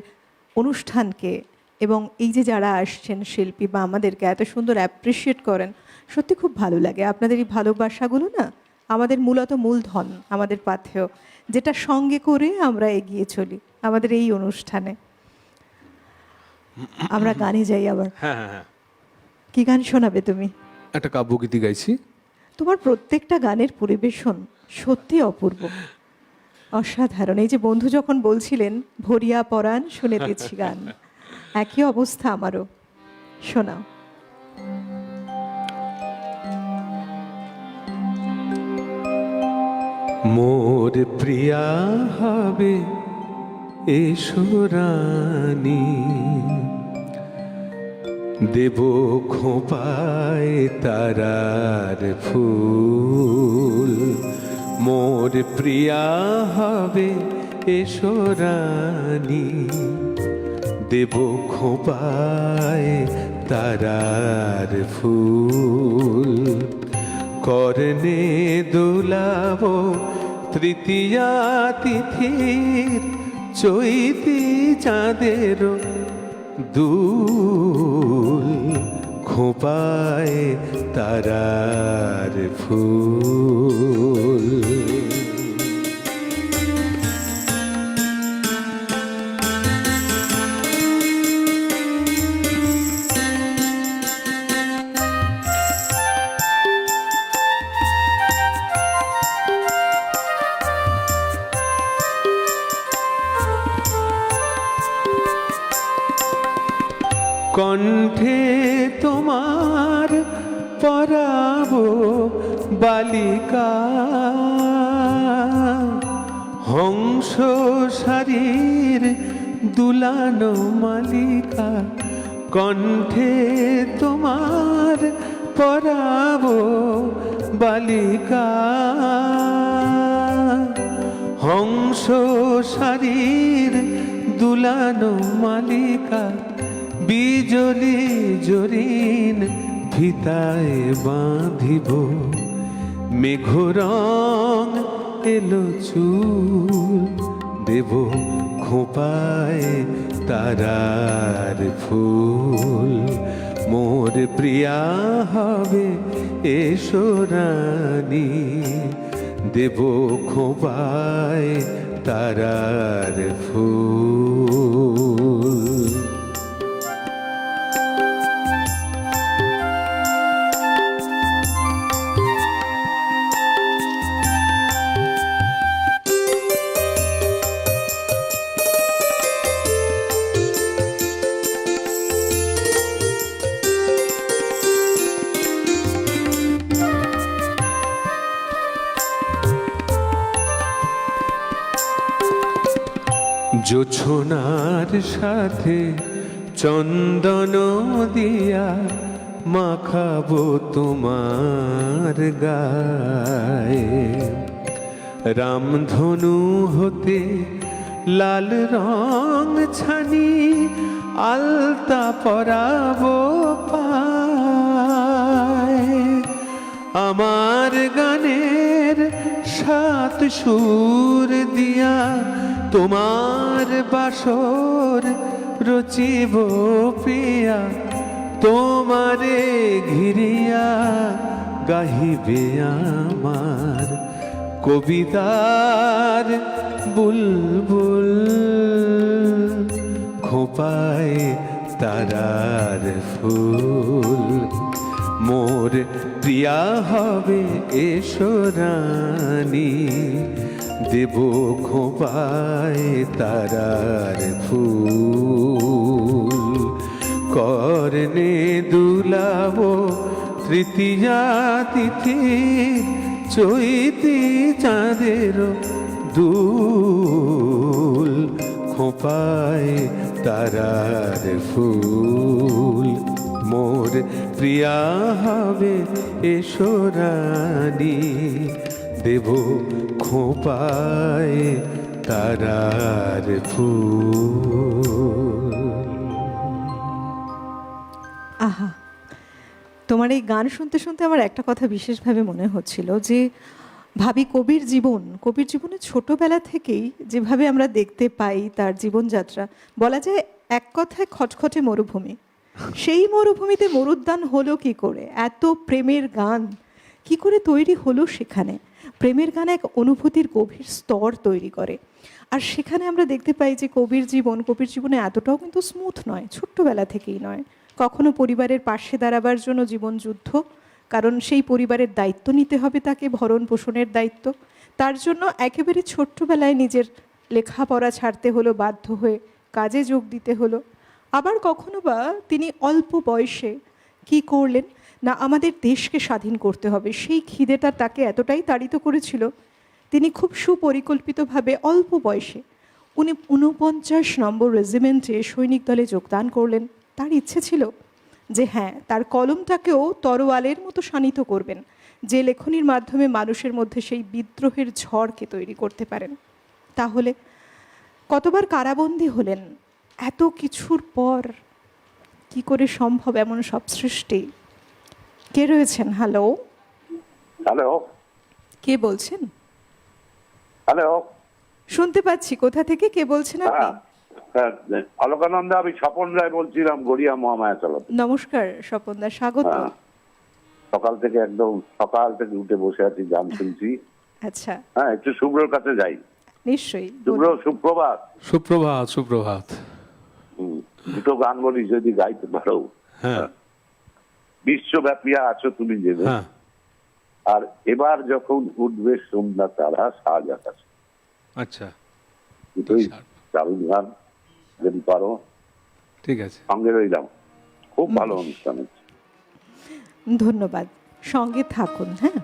অনুষ্ঠানকে এবং এই যে যারা আসছেন শিল্পী বা আমাদেরকে এত সুন্দর অ্যাপ্রিসিয়েট করেন। সত্যি খুব ভালো লাগে আপনাদের এই ভালোবাসাগুলো না, আমাদের মূলত মূলধন, আমাদের পাথেয়, যেটা সঙ্গে করে আমরা এগিয়ে চলি আমাদের এই অনুষ্ঠানে। আমরা গানে যাই আবার। হ্যাঁ হ্যাঁ হ্যাঁ, কি গান শোনাবে তুমি? একটা কাব্যগীতি গাইছি। তোমার প্রত্যেকটা গানের পরিবেশন সত্যি অপূর্ব, অসাধারণ। এই যে বন্ধু যখন বলছিলেন ভরিয়া পরাণ শুনেতেছি গান, একই অবস্থা আমারও। শোনাও। মোর প্রিয়া হবে এসো রানী, দেব খোপায় তারার ফুল। মোর প্রিয়া হবে এসো রানী, দেব খোপায় তারার ফুল। করনে দোলাব তৃতীয়া তিথির চৈতি চাঁদের দুল। খোপায় তারার ফুল। কণ্ঠে তোমার পরাব বালিকা, হংস শারীর দুলানো মালিকা। কণ্ঠে তোমার পরাব বালিকা, হংস শারীর দুলানো মালিকা। বিজলি জরিন ভিতায় বাঁধিব, মেঘরং এলো চুল। দেব খোপায় তারার ফুল। মোর প্রিয়া হবে এসো রানী, দেব খোপায় তারার ফুল। জোছনার সাথে চন্দন দিয়া মাখাবো তোমার গায়ে। রামধনু হতে লাল রং ছানি আলতা পরাবো পায়। আমার গানের সাত সুর দিয়া তোমার বাসর রচিব প্রিয়া। তোমারে ঘিরিয়া গাহিবে আমার কবিতার বুলবুল। খোপায় তারার ফুল। মোর প্রিয়া হবে এসো রানী, দেব খোপায় তারার ফুল। করনে দুলাব তৃতীয়া তিথি চৈতি চাঁদের দুল। খোপায় তারার ফুল। মোর প্রিয়া হবে এসো রানী, দেব খোপায় তারার ফুল। আহা, তোমার তোমার এই গান শুনতে শুনতে আমার একটা কথা বিশেষভাবে মনে হচ্ছিল যে ভাবি কবির জীবনে ছোটবেলা থেকেই যেভাবে আমরা দেখতে পাই তার জীবনযাত্রা, বলা যায় এক কথায় খটখটে মরুভূমি। সেই মরুভূমিতে মরুদ্যান হলো কি করে, এত প্রেমের গান কি করে তৈরি হলো সেখানে। প্রেমের গান এক অনুভূতির গভীর স্তর তৈরি করে। আর সেখানে আমরা দেখতে পাই যে কবির জীবনে এতটাও কিন্তু স্মুথ নয়, ছোট্টবেলা থেকেই নয়। কখনো পরিবারের পাশে দাঁড়াবার জন্য জীবন যুদ্ধ, কারণ সেই পরিবারের দায়িত্ব নিতে হবে তাকে, ভরণ পোষণের দায়িত্ব। তার জন্য একেবারে ছোট্টবেলায় নিজের লেখাপড়া ছাড়তে হলো, বাধ্য হয়ে কাজে যোগ দিতে হলো। আবার কখনো বা তিনি অল্প বয়সে কি করলেন না, আমাদের দেশকে স্বাধীন করতে হবে, সেই খিদেটা তাকে এতটাই তাড়িত করেছিল, তিনি খুব সুপরিকল্পিতভাবে অল্প বয়সে 49 নম্বর রেজিমেন্টে সৈনিক দলে যোগদান করলেন। তার ইচ্ছে ছিল যে হ্যাঁ, তার কলমটাকেও তরোয়ালের মতো শানিত করবেন, যে লেখনীর মাধ্যমে মানুষের মধ্যে সেই বিদ্রোহের ঝড়কে তৈরি করতে পারেন। তাহলে কতবার কারাবন্দী হলেন, এত কিছুর পর কি করে সম্ভব এমন সব সৃষ্টি? কে রয়েছেন? হ্যালো, হ্যালো, কে বলছেন? হ্যালো। শুনতে পাচ্ছি, কোথা থেকে কে বলছেন আপনি? হ্যাঁ, অলকানন্দা, আমি স্বপন রায় বলছিলাম, গড়িয়া মহামায়াতলা। নমস্কার স্বপনদা, স্বাগত। সকাল থেকে উঠে বসে আছি, গান শুনছি। আচ্ছা, হ্যাঁ, একটু শুভ্রর কাছে যাই। নিশ্চয়ই। শুভ্র, সুপ্রভাত। সুপ্রভাত। সুপ্রভাত। দুটো গান বলি যদি গাইতে পারো। হ্যাঁ। বিশ্বব্যাপিয়া আছো তুমি জেনে, হ্যাঁ। আর এবার যখন উঠবে সন্ধ্যা তারা সাজ আকাশে। আচ্ছা, দুটোই দারুণ গান, যদি পারো। ঠিক আছে, সঙ্গে রইলাম। খুব ভালো অনুষ্ঠান হচ্ছে। ধন্যবাদ, সঙ্গে থাকুন। হ্যাঁ,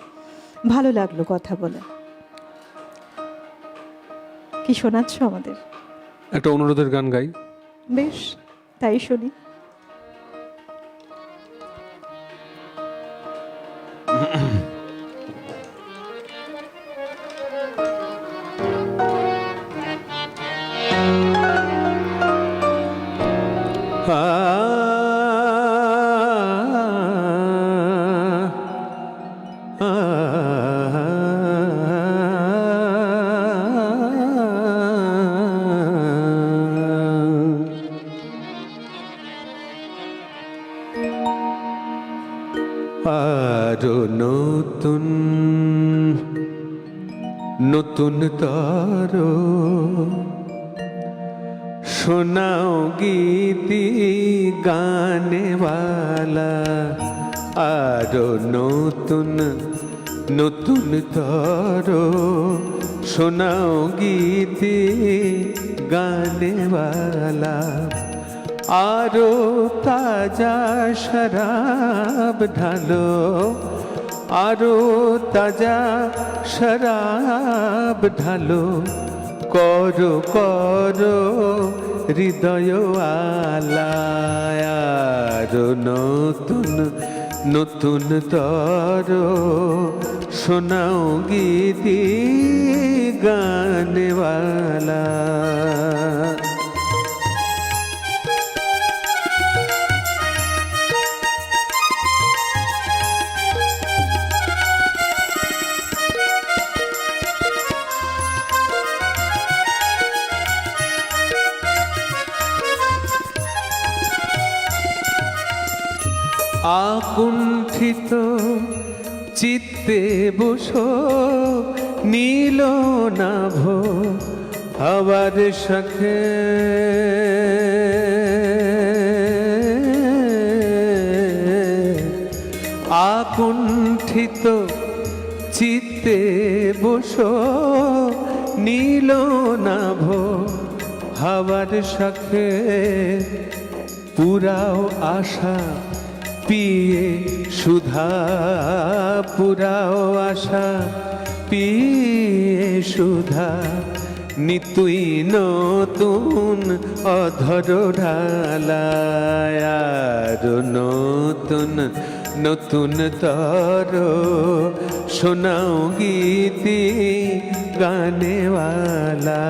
ভালো লাগলো কথা বলে। কি শোনাচ্ছ আমাদের? একটা অনুরোধের গান গাই। বেশ, তাই শুনি। আরো নতুন নতুন তারো শোনাও গীতি গানেওয়ালা, আরো নতুন নতুন তারো শোনাও গীতি গানেওয়ালা, আরো তাজা শরাব ঢালো, আরো তাজা শরাব ঢালো, করো করো হৃদয় আলায়, আরো নতুন নতুন তরো শোনাও গীতি গানেওয়ালা। আকুণ্ঠিত চিত্তে বসো নীল নাভ হাওয়ার শাখে, আকুণ্ঠিত চিত্তে বসো নীল নাভ হাওয়ার শাখে, পুরাও আশা পিয়ে সুধা, পুরাও আশা পিয়ে সুধা, নিতুই নতুন অধর ঢালায়, আরো নতুন নতুন তর শোনাও গীতি গানেওয়ালা।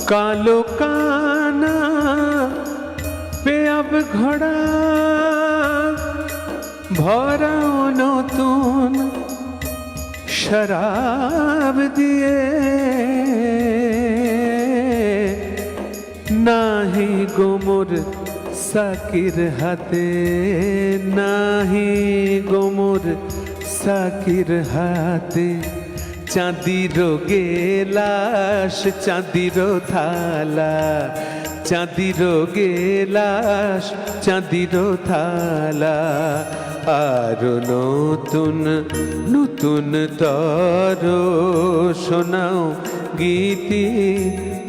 कालो काना पे अब घड़ा भराओ नतून शराब दिए नाही गोमर साकिर हाथे नाही गोमर साकिर हाथे चाँदीर गेलास चाँदीर थाला चाँदीर गेलास चाँदीर थाला আর নতুন নতুন তর শোনাও গীতি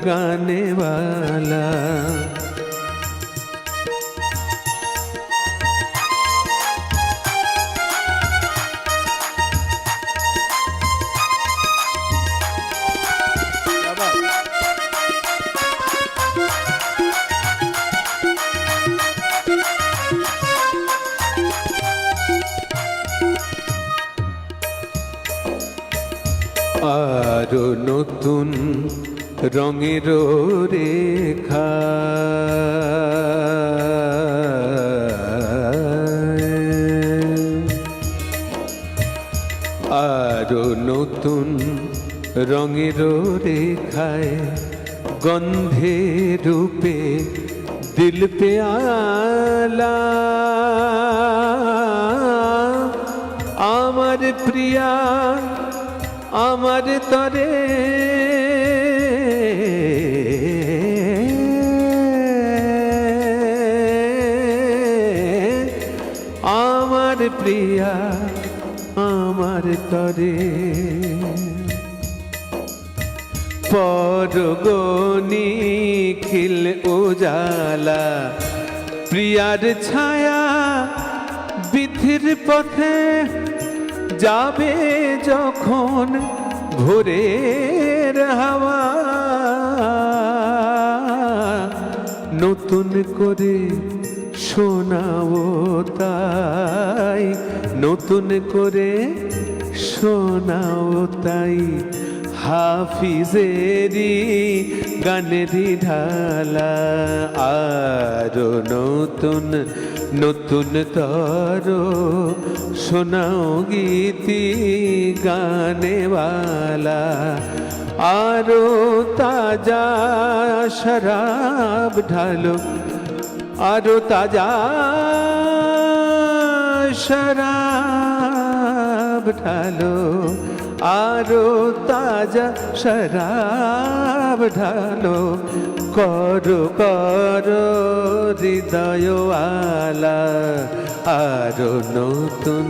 গানেওয়ালা আরো নতুন রঙের রেখা আরো নতুন রঙের রেখায় গন্ধে রূপে দিল পে আলা আমার প্রিয়া আমার তরে আমার প্রিয়া আমার তরে পরগনি খিল উজালা প্রিয়ার ছায়া বিধির পথে যাবে যখন ভোরের হাওয়া নতুন করে শোনাও তাই নতুন করে শোনাও তাই হাফিজেরি গানেরি ঢালা আরো নতুন নতুন তর শোনাও গীতি গানেওয়ালা আরো তাজা শরাব ঢালো আরো তাজা শরাব ঢালো আরো তাজা শরাব ঢালো করো করো হৃদয়ওয়ালা আরো নতুন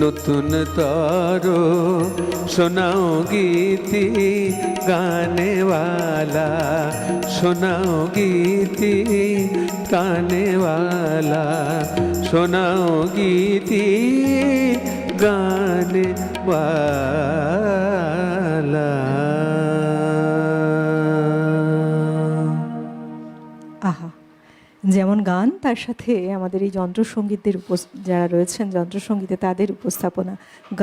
নতুন তর শোনাও গীতি গানেওয়ালা শোনাও গীতি গানেওয়ালা শোনাও গীতি গানেওয়ালা আহা, যেমন গান তার সাথে আমাদের এই যন্ত্রসঙ্গীতদের যারা রয়েছেন যন্ত্রসঙ্গীতে তাদের উপস্থাপনা,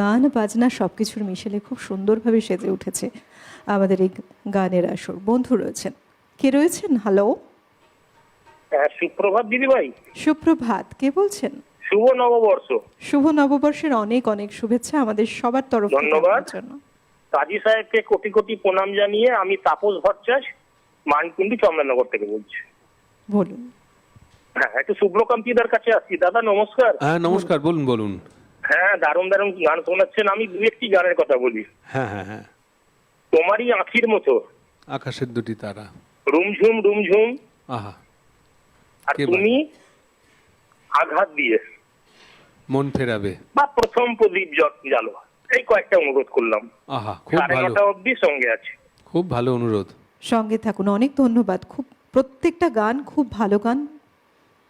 গান বাজনা সব কিছুর মিশেলে খুব সুন্দরভাবে সেজে উঠেছে আমাদের এই গানের আসর। বন্ধু রয়েছেন, কে রয়েছেন? হ্যালো, সুপ্রভাত দিদিভাই। সুপ্রভাত, কে বলছেন? শুভ নববর্ষ। শুভ নববর্ষের অনেক অনেক শুভেচ্ছা আমাদের সবার তরফ থেকে। ধন্যবাদ। কাজী সাহেবকে কোটি কোটি প্রণাম জানিয়ে আমি তাপস ভট্টাচার্য মানকুণ্ডি চন্দননগর থেকে বলছি। বলুন। হ্যাঁ, একটু শুভ্রকান্তিদার কাছে আসছি। দাদা নমস্কার। হ্যাঁ নমস্কার, বলুন বলুন। হ্যাঁ, দারুণ দারুণ গান শোনাচ্ছেন। আমি দু একটি গানের কথা বলি। হ্যাঁ হ্যাঁ হ্যাঁ। তোমারই আঁখির মতো, আকাশের দুটি তারা, রুমঝুম রুমঝুম, আহা, আর তুমি আঘাত দিয়ে মন ফেরাবে, বা প্রথম প্রদীপ জালো, এই কয়েকটা অনুরোধ করলাম। আহা খুব ভালো, 9:30 অবধি সঙ্গে আছে। খুব ভালো অনুরোধ। সঙ্গে থাকুন, অনেক ধন্যবাদ। খুব প্রত্যেকটা গান খুব ভালো গান,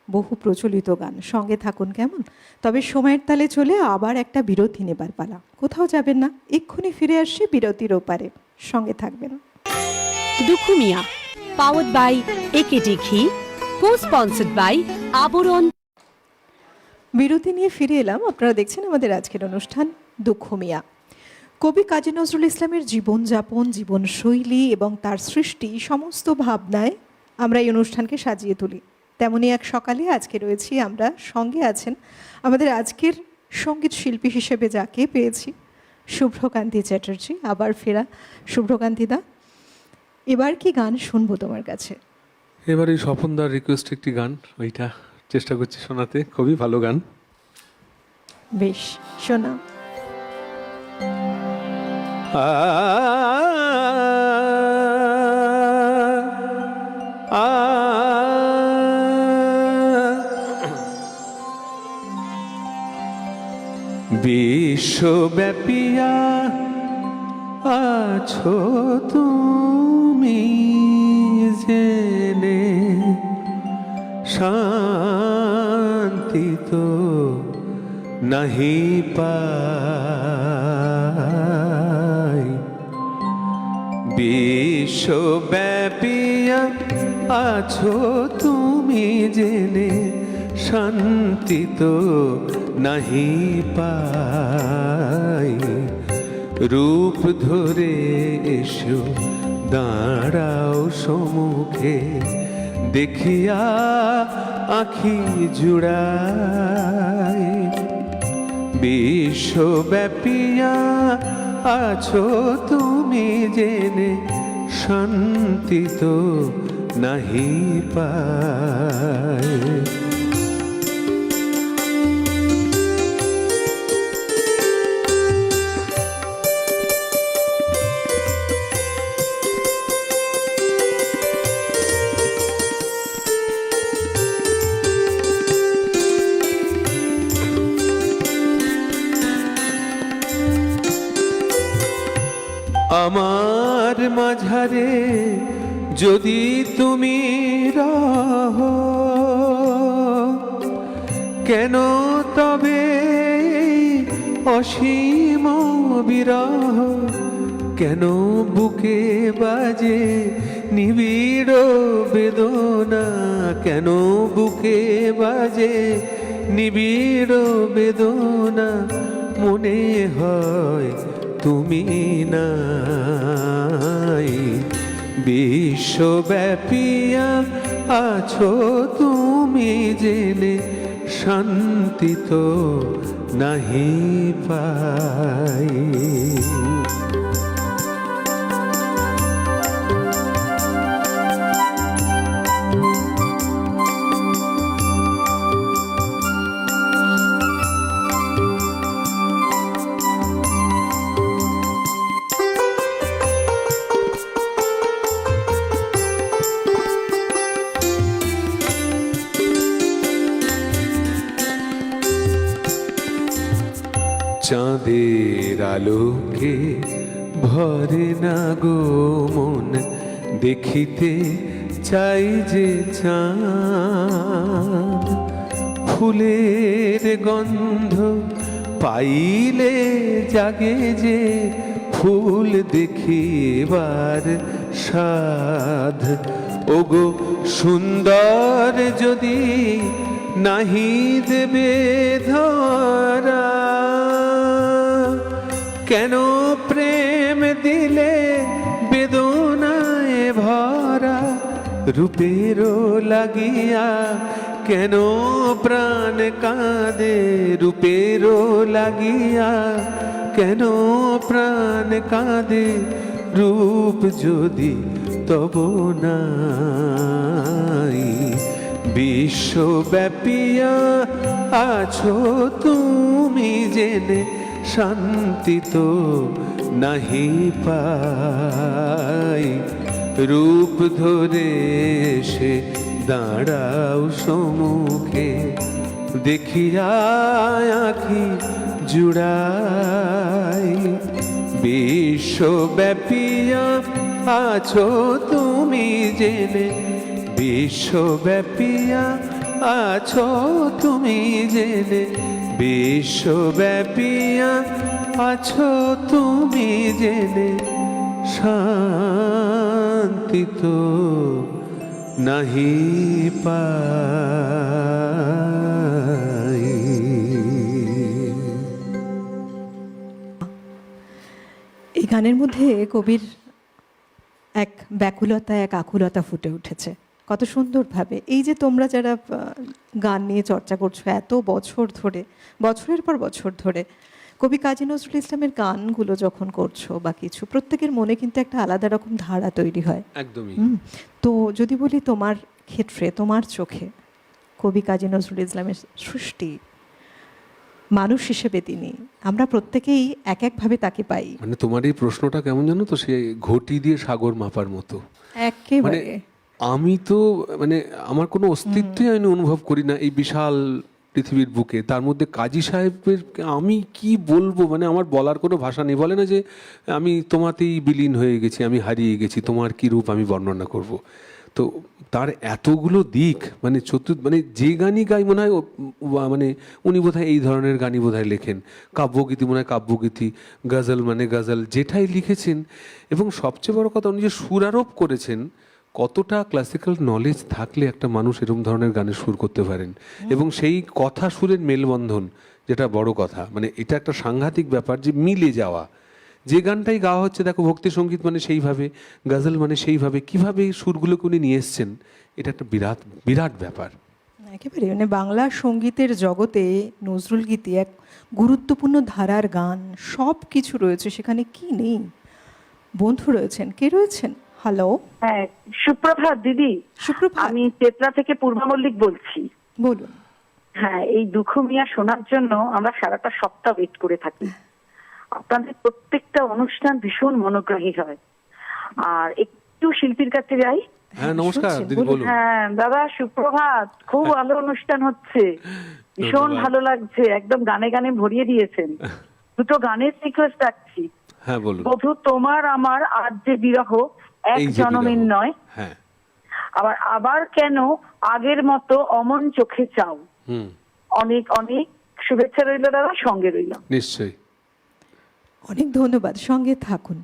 বহু প্রচলিত গান। সঙ্গে থাকুন কেমন? তবে সময়ের তালে চলে আবার একটা বিরতি নেবার পালা। কোথাও যাবেন না, এক্ষুনি ফিরে আসছি বিরতির ওপারে। সঙ্গে থাকবেন। দুখু মিয়া, পাওয়ার্ড বাই একেডি ঘি, কো-স্পন্সর্ড বাই আবরণ। বিরতি নিয়ে ফিরে এলাম। আপনারা দেখছেন আমাদের আজকের অনুষ্ঠান দুখু মিয়া। কবি কাজী নজরুল ইসলামের জীবনযাপন, জীবনশৈলী এবং তার সৃষ্টি সমস্ত ভাবনায় আমরা এই অনুষ্ঠানকে সাজিয়ে তুলি। তেমনই এক সকালে আজকে রয়েছি আমরা, সঙ্গে আছেন আমাদের আজকের সঙ্গীত শিল্পী হিসেবে যাকে পেয়েছি, শুভ্রকান্তি চ্যাটার্জি। আবার ফেরা শুভ্রকান্তিদা, এবার কি গান শুনবো তোমার কাছে? এবারে স্বপনদার রিকোয়েস্ট একটি গান, ওইটা চেষ্টা করছি শোনাতে। খুবই ভালো গান। বেশ, শোনা। বিশ্বব্যাপিয়া আছো তুমি জেনে, শান্তি তো নাহি পাই। বিশ্বব্যাপিয়া আছো তুমি জেনে, শান্তি তো নাহি পাই। রূপ ধরে এসো দাঁড়াও সম্মুখে, দেখিয়া আখি জুড়াই। বিশ্বব্যাপিয়া আছো তুমি জেনে, শান্তি তো নাহি পায়। আমার মাঝারে যদি তুমি রহো, কেন তবে অসীম বিরহ? কেন বুকে বাজে নিবিড় বেদনা? কেন বুকে বাজে নিবিড় বেদনা? মনে হয় তুমি নাই। বিশ্বব্যাপিয়া আছো তুমি জেনে, শান্তি তো নাহি পাই। চাঁদের আলোকে ভরে না গো মন, দেখিতে চাই যে চাঁদ। ফুলের গন্ধ পাইলে জাগে যে, ফুল দেখিবার সাধ। ওগো সুন্দর যদি নাহি দেবে ধরা, কেন প্রেম দিলে বেদনায় ভরা? রূপেরও লাগিয়া কেন প্রাণ কাঁদে? রূপেরও লাগিয়া কেন প্রাণ কাঁদে? রূপ যদি তব নাই। বিশ্বব্যাপিয়া আছো তুমি জেনে, শান্তি তো নাহি পাই। রূপ ধরে এসে দাঁড়াও সম্মুখে, দেখিয়া আখি জুড়াই। বিশ্বব্যাপিয়া আছো তুমি জেনে, বিশ্বব্যাপিয়া আছো তুমি জেনে, বিশ্বব্যাপিয়া আছো তুমি জেনে, শান্তি তো নাহি পাই। গানের মধ্যে কবির এক ব্যাকুলতা, এক আকুলতা ফুটে উঠেছে কত সুন্দরভাবে। এই যে তোমরা যারা গান নিয়ে চর্চা করছো এত বছর ধরে, বছরের পর বছর ধরে, কবি কাজী নজরুল ইসলামের গানগুলো যখন করছো বা কিছু, প্রত্যেকের মনে কিন্তু একটা আলাদা রকম ধারা তৈরি হয়। একদমই। তো যদি বলি তোমার ক্ষেত্রে, তোমার চোখে কবি কাজী নজরুল ইসলামের সৃষ্টি, মানুষ হিসেবে তিনি, আমরা প্রত্যেকেই এক একভাবে তাকে পাই। মানে তোমার এই প্রশ্নটা কেমন জানো তো, সে ঘটি দিয়ে সাগর মাপার মতো। একেবারে আমি তো মানে আমার কোনো অস্তিত্বই আমি অনুভব করি না এই বিশাল পৃথিবীর বুকে। তার মধ্যে কাজী সাহেবের আমি কি বলবো, মানে আমার বলার কোনো ভাষা নেই। বলে না যে আমি তোমাতেই বিলীন হয়ে গেছি, আমি হারিয়ে গেছি, তোমার কি রূপ আমি বর্ণনা করব। তো তার এতগুলো দিক, মানে মানে যে গানই গাই মনে হয় মানে উনি বোধহয় এই ধরনের গানই বোধহয় লেখেন। কাব্যগীতি মনে হয় কাব্যগীতি, গজল মানে গজল, যেটাই লিখেছেন। এবং সবচেয়ে বড় কথা, উনি যে সুরারোপ করেছেন, কতটা ক্লাসিক্যাল নলেজ থাকলে একটা মানুষ এরকম ধরনের গানের সুর করতে পারেন, এবং সেই কথা সুরের মেলবন্ধন, যেটা বড় কথা। মানে এটা একটা সাংঘাতিক ব্যাপার যে মিলে যাওয়া। যে গানটাই গাওয়া হচ্ছে, দেখো ভক্তি সঙ্গীত মানে সেইভাবে, গজল মানে সেইভাবে, কিভাবে এই সুরগুলোকে উনি নিয়ে এসছেন, এটা একটা বিরাট বিরাট ব্যাপার। একেবারে মানে বাংলা সঙ্গীতের জগতে নজরুল গীতি এক গুরুত্বপূর্ণ ধারার গান, সব কিছু রয়েছে সেখানে, কি নেই। বন্ধু রয়েছেন, কে রয়েছেন? হ্যালো, হ্যাঁ, সুপ্রভাত দিদি। সুপ্রভাত। আমি চেতলা থেকে পূর্বা মল্লিক বলছি। বলুন। হ্যাঁ, এই দুঃখ মিয়া শোনার জন্য আমরা সারাটা সপ্তাহ ওয়েট করে থাকি। আপনাদের প্রত্যেকটা অনুষ্ঠান ভীষণ মনোগ্রাহী হয়। আর একটু শিল্পীর কাছে যাই। হ্যাঁ, নমস্কার শুনছেন, দিদি, বলুন। হ্যাঁ দাদা, সুপ্রভাত। খুব ভালো অনুষ্ঠান হচ্ছে, ভীষণ ধন্যবাদ। ভালো লাগছে, একদম গানে গানে ভরিয়ে দিয়েছেন। দুটো গানের রিকোয়েস্ট রাখছি। হ্যাঁ, বলুন। বধু তোমার আমার আজ যে বিরহ, এক এই যে জনমের বিরহ। নয়। হ্যাঁ। আবার আবার কেন আগের মতো অমন চোখে চাও। হুম। অনেক অনেক শুভেচ্ছা রইল দাদা, সঙ্গে রইল। নিশ্চয়ই। অনেক ধন্যবাদ, সঙ্গে থাকুন।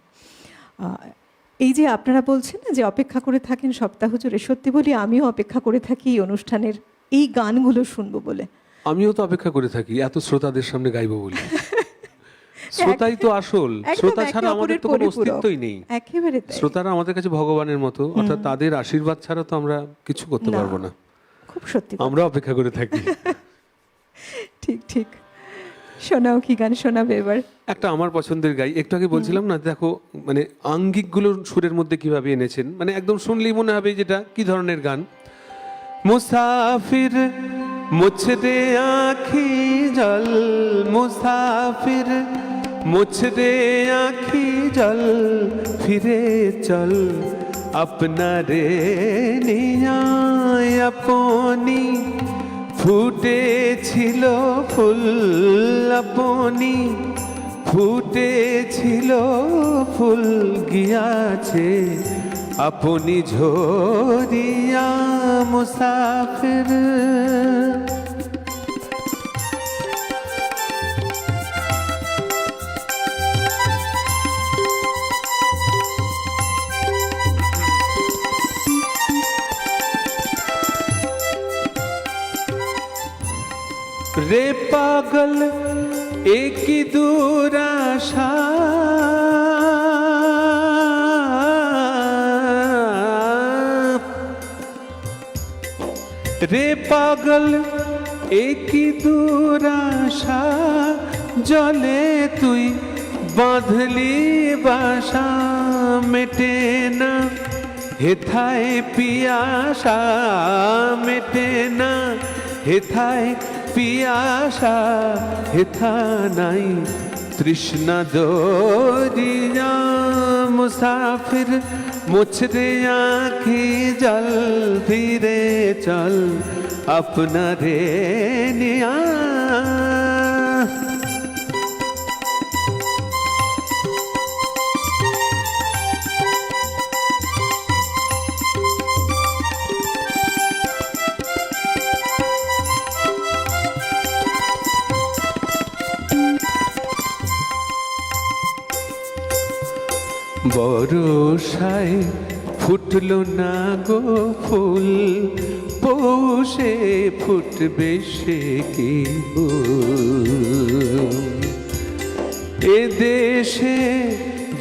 এই যে আপনারা বলছেন না যে অপেক্ষা করে থাকেন সপ্তাহ জুড়ে, সত্যি বলি আমিও অপেক্ষা করে থাকি এই অনুষ্ঠানের এই গানগুলো শুনবো বলে। আমিও তো অপেক্ষা করে থাকি এত শ্রোতাদের সামনে গাইবো বলি। শ্রোতাই তো আসল, শ্রোতা ছাড়া আমাদের তো কোনো অস্তিত্বই নেই। একেবারে তাই। শ্রোতারা আমাদের কাছে ভগবানের মতো, অর্থাৎ তাদের আশীর্বাদ ছাড়া তো আমরা কিছু করতে না, পারবো না। খুব সত্যি কথা। আমরা অপেক্ষা করে থাকি। ঠিক ঠিক। শোনাও, কি গান শোনাবে এবার? একটা আমার পছন্দের গাই, একটু আগে বলছিলাম না, দেখো মানে আঙ্গিকগুলো সুরের মধ্যে কিভাবে এনেছেন, মানে একদম শুনলেই মনে হবে যেটা কি ধরনের গান। মুসাফির মুছদে আঁখি জল, মুসাফির মুছদে আঁখি জল, ফিরে চল আপনা রে নিয়ায় আপনি, ফুটেছিল ফুল আপনি, ফুটেছিল ফুল গিয়াছে আপনি ঝরিয়া মুসাফির। रे पागल एक ही दूर आशा, रे पागल एक ही दूर आशा, जले तुई बांधली बाशा, मेटे ना हेथाए पियासा, मेटे ना हेथाए पियासा, हेथा नाई तृष्णा दरिया मुसाफिर, मुझरे आँखी जल, फिरे चल अपना रे निया। বরষায় ফুটলো না গো ফুল, পৌষে ফুটবে সে কি এ দেশে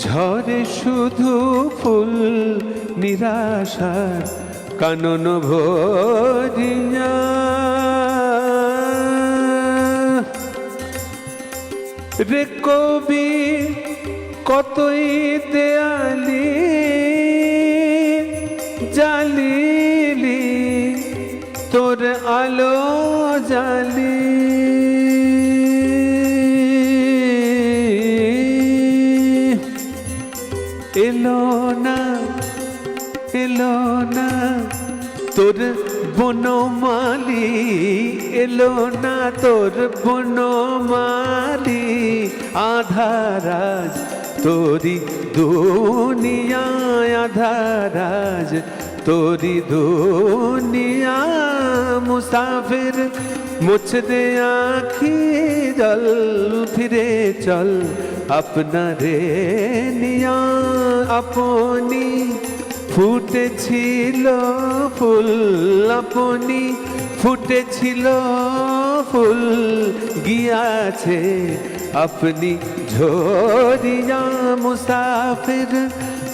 ঝরে শুধু ফুল নিরাশার কানন ভরিয়া। রে কবি কতই দেয়ালি জালিলি তোর আলো জালি। এলো না এলো না তোর বনমালি, এলো না তোর বনমালি। আধারাজ তোরি দুনিয়ায়, আধারাজ তোরি দুনিয়া। মুসাফির মুছ দে আঁখি জল, ফিরে চল আপনা রে নিয়া। আপনি ফুটেছিল ফুল, আপনি ফুটেছিল ফুল গিয়াছে আপনি ঝরিয়া। মুসাফির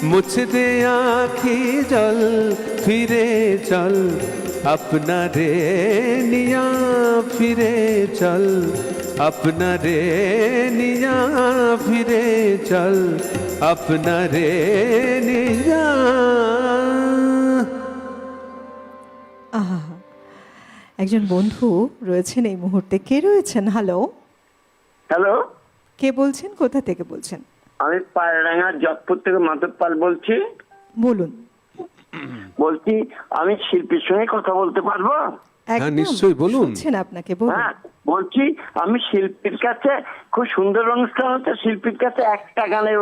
মুছ দে আঁখি জল, ফিরে চল আপনা রে নিয়া। ফিরে চল আপনা রে নিয়া, ফিরে চল আপনা রে নিয়া। আহা, একজন বন্ধু রয়েছেন এই মুহূর্তে। কে রয়েছেন? হ্যালো, হ্যালো, কে বলছেন? কোথা থেকে বলছেন? আমি পায়রাঙ্গা জটপুর থেকে মাধব পাল বলছি। বলুন। বলছি আমি শিল্পীর সঙ্গে কথা বলতে পারবো? একদম, নিশ্চয়ই, বলুন। শুনছেন আপনাকে, বলুন। হ্যাঁ, বলছি আমি শিল্পীর কাছে, খুব সুন্দর অনুষ্ঠান হচ্ছে, শিল্পীর কাছে একটা গানের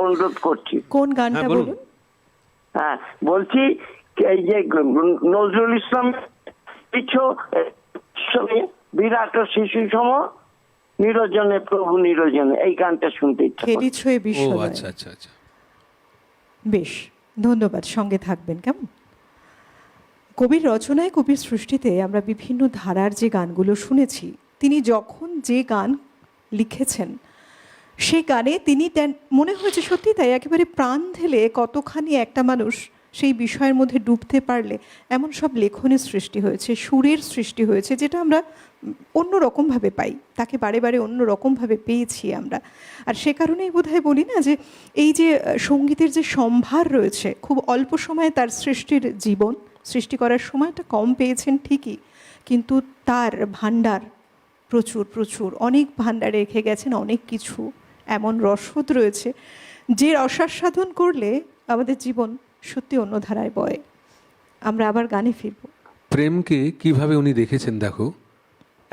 অনুরোধ করছি। কোন গানটা হ্যাঁ, বলুন। বলুন? হ্যাঁ, বলছি এই যে নজরুল ইসলাম কিছু বিরাট শিশু সম নিরজনে প্রভু নিরজনে, এই গানটা শুনতে ইচ্ছা করছে। খেলি ছুঁয়ে ও বিশ্ব। আচ্ছা আচ্ছা আচ্ছা। বেশ, ধন্যবাদ। সঙ্গে থাকবেন কেমন? কবির রচনায়, কবির সৃষ্টিতে আমরা বিভিন্ন ধারার যে গানগুলো শুনেছি, তিনি যখন যে গান লিখেছেন সেই গানে তিনি মনে হয়েছে সত্যি তাই একেবারে প্রাণ ঢেলে কতখানি একটা মানুষ সেই বিষয়ের মধ্যে ডুবতে পারলে এমন সব লেখনের সৃষ্টি হয়েছে, সুরের সৃষ্টি হয়েছে, যেটা আমরা অন্য রকমভাবে পাই, তাকে বারে বারে অন্য রকমভাবে পেয়েছি আমরা। আর সে কারণেই বোধহয় বলি না যে এই যে সঙ্গীতের যে সম্ভার রয়েছে, খুব অল্প সময়ে তার সৃষ্টির জীবন, সৃষ্টি করার সময়টা কম পেয়েছেন ঠিকই, কিন্তু তার ভাণ্ডার প্রচুর প্রচুর, অনেক ভাণ্ডার রেখে গেছেন, অনেক কিছু এমন রসদ রয়েছে যে রসাস্বাদন করলে আমাদের জীবন সত্যি অন্য ধারায় বয়। আমরা আবার গানে ফিরব। প্রেমকে কিভাবে উনি দেখেছেন দেখো।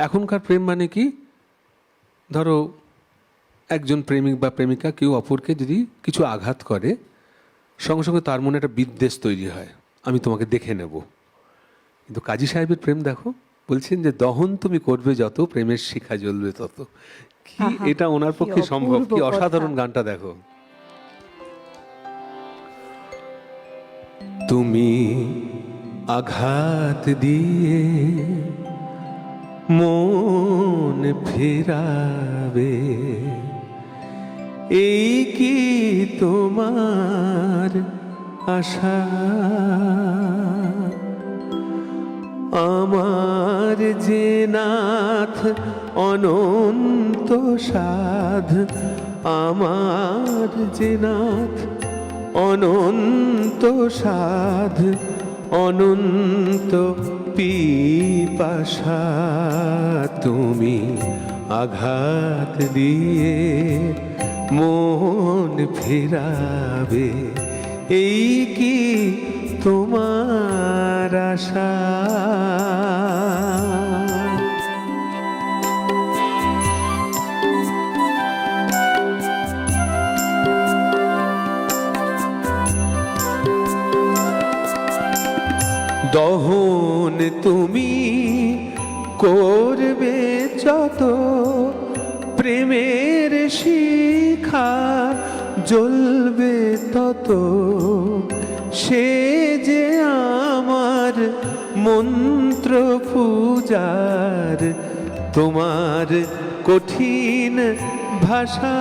এখনকার প্রেম মানে কি, ধরো একজন প্রেমিক বা প্রেমিকা কেউ অপরকে যদি কিছু আঘাত করে, সঙ্গে সঙ্গে তার মনে একটা বিদ্বেষ তৈরি হয়, আমি তোমাকে দেখে নেব। কিন্তু কাজী সাহেবের প্রেম দেখো, বলছেন যে দহন তুমি করবে যত, প্রেমের শিখা জ্বলবে তত। কি আহা, এটা ওনার কি পক্ষে সম্ভব? অপূর্ব কি কথা। অসাধারণ গানটা দেখো। তুমি আঘাত দিয়ে মন ফেরাবে, এই কি তোমার আশা? আমার যে নাথ অনন্ত সাধ, আমার যে নাথ অনন্ত সাধ, অনন্ত পিপাসা। তুমি আঘাত দিয়ে মন ফেরাবে, এই কি তোমার আশা? দহন তুমি করবে যত, প্রেমের শিখা জ্বলবে তত। সে যে আমার মন্ত্র পূজার, তোমার কঠিন ভাষা।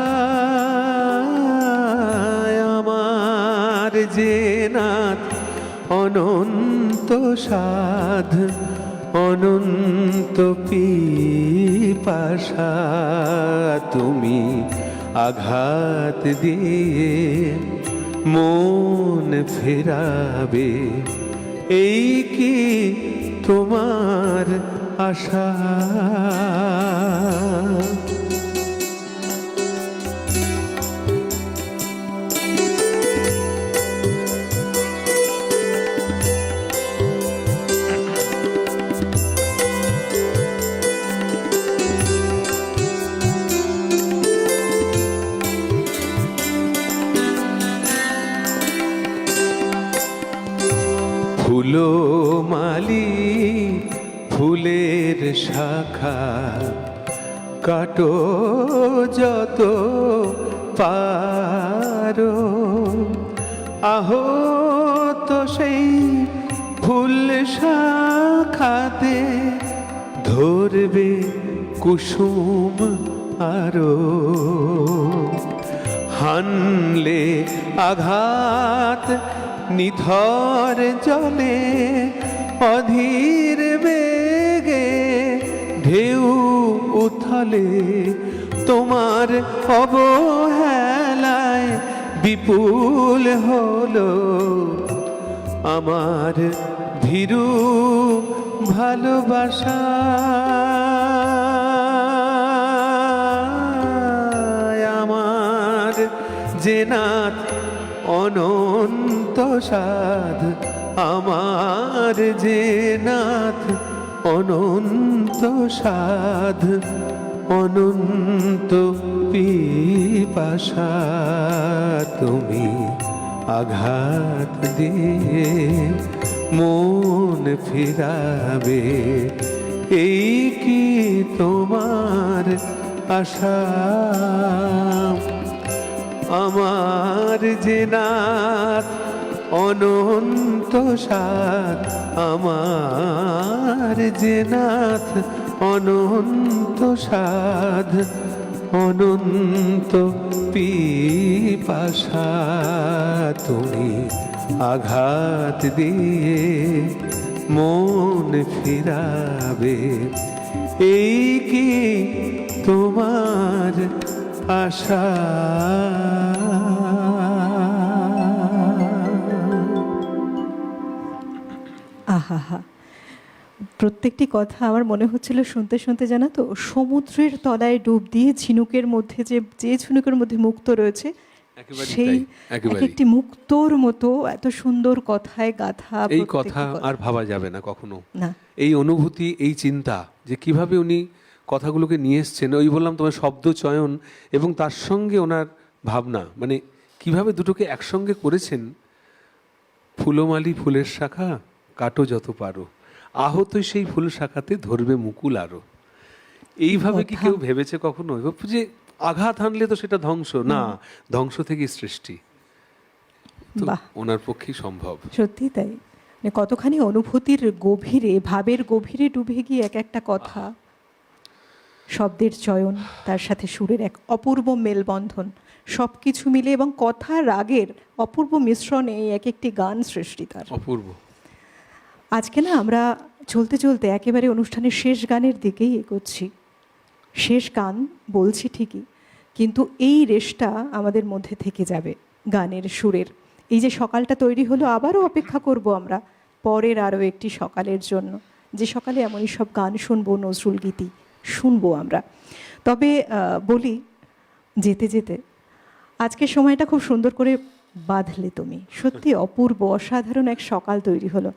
আমার যে নাথ অনন্ত সাধ অনন্ত পিপাসা, তুমি আঘাত দিয়ে মন ফেরাবে, এই কি তোমার আশা? ফুলো মালি ফুলের শাখা, কাটো যত পারো, আহো তো সেই ফুল শাখাতে ধরবে কুসুম আরো, হানলে আঘাত নিথর জলে, অধীর বেগে ঢেউ উথলে, তোমার অবহেলায় বিপুল হলো আমার ভীরু ভালোবাসা। আমার যে নাথ অনন্ত সাধ, আমার যে নাথ অনন্ত সাধ অনন্ত পিপাসা, তুমি আঘাত দিয়ে মন ফিরাবে, এই কি তোমার আশা? আমার যে নাথ অনন্ত সাধ, আমার যে নাথ অনন্ত সাধ অনন্ত পিপাসা, তুমি আঘাত দিয়ে মন ফিরাবে, এই কি তোমার আশা? আহা, প্রত্যেকটি কথা আমার মনে হচ্ছিল শুনতে শুনতে, জানো তো, সমুদ্রের তলায় ডুব দিয়ে ঝিনুকের মধ্যে যে ঝিনুকের মধ্যে মুক্ত রয়েছে, সেই একটি মুক্তোর মতো এত সুন্দর কথায় গাথা। এই কথা আর ভাবা যাবে না কখনো না। এই অনুভূতি, এই চিন্তা যে কিভাবে উনি কথাগুলোকে নিয়ে এসছেন, ওই বললাম তোমার শব্দ চয়ন এবং তার সঙ্গে ওনার ভাবনা, মানে কিভাবে দুটোকে একসঙ্গে করেছেন। ফুলমালি ফুলের শাখা, কাটো যত পারো, আহত সেই ফুল শাখাতে ধরবে মুকুল আরো। এইভাবে কি কেউ ভেবেছে কখনো যে আঘাত হানলে তো সেটা ধ্বংস? না, ধ্বংস থেকে সৃষ্টি। ওনার পক্ষেই সম্ভব। সত্যি তাই, মানে কতখানি অনুভূতির গভীরে, ভাবের গভীরে ডুবে গিয়ে এক একটা কথা, শব্দের চয়ন, তার সাথে সুরের এক অপূর্ব মেলবন্ধন, সব কিছু মিলে এবং কথা রাগের অপূর্ব মিশ্রণে এক একটি গান সৃষ্টি তার। অপূর্ব। আজকে না আমরা চলতে চলতে একেবারে অনুষ্ঠানের শেষ গানের দিকেই এগোচ্ছি। শেষ গান বলছি ঠিকই, কিন্তু এই রেশটা আমাদের মধ্যে থেকে যাবে গানের সুরের। এই যে সকালটা তৈরি হলো, আবারও অপেক্ষা করব আমরা পরের আরও একটি সকালের জন্য, যে সকালে এমনই সব গান শুনবো, নজরুল গীতি শুনবো আমরা। তবে বলি যেতে যেতে, আজকের সময়টা খুব সুন্দর করে বাঁধলে তুমি, সত্যি অপূর্ব অসাধারণ এক সকাল তৈরি হলো।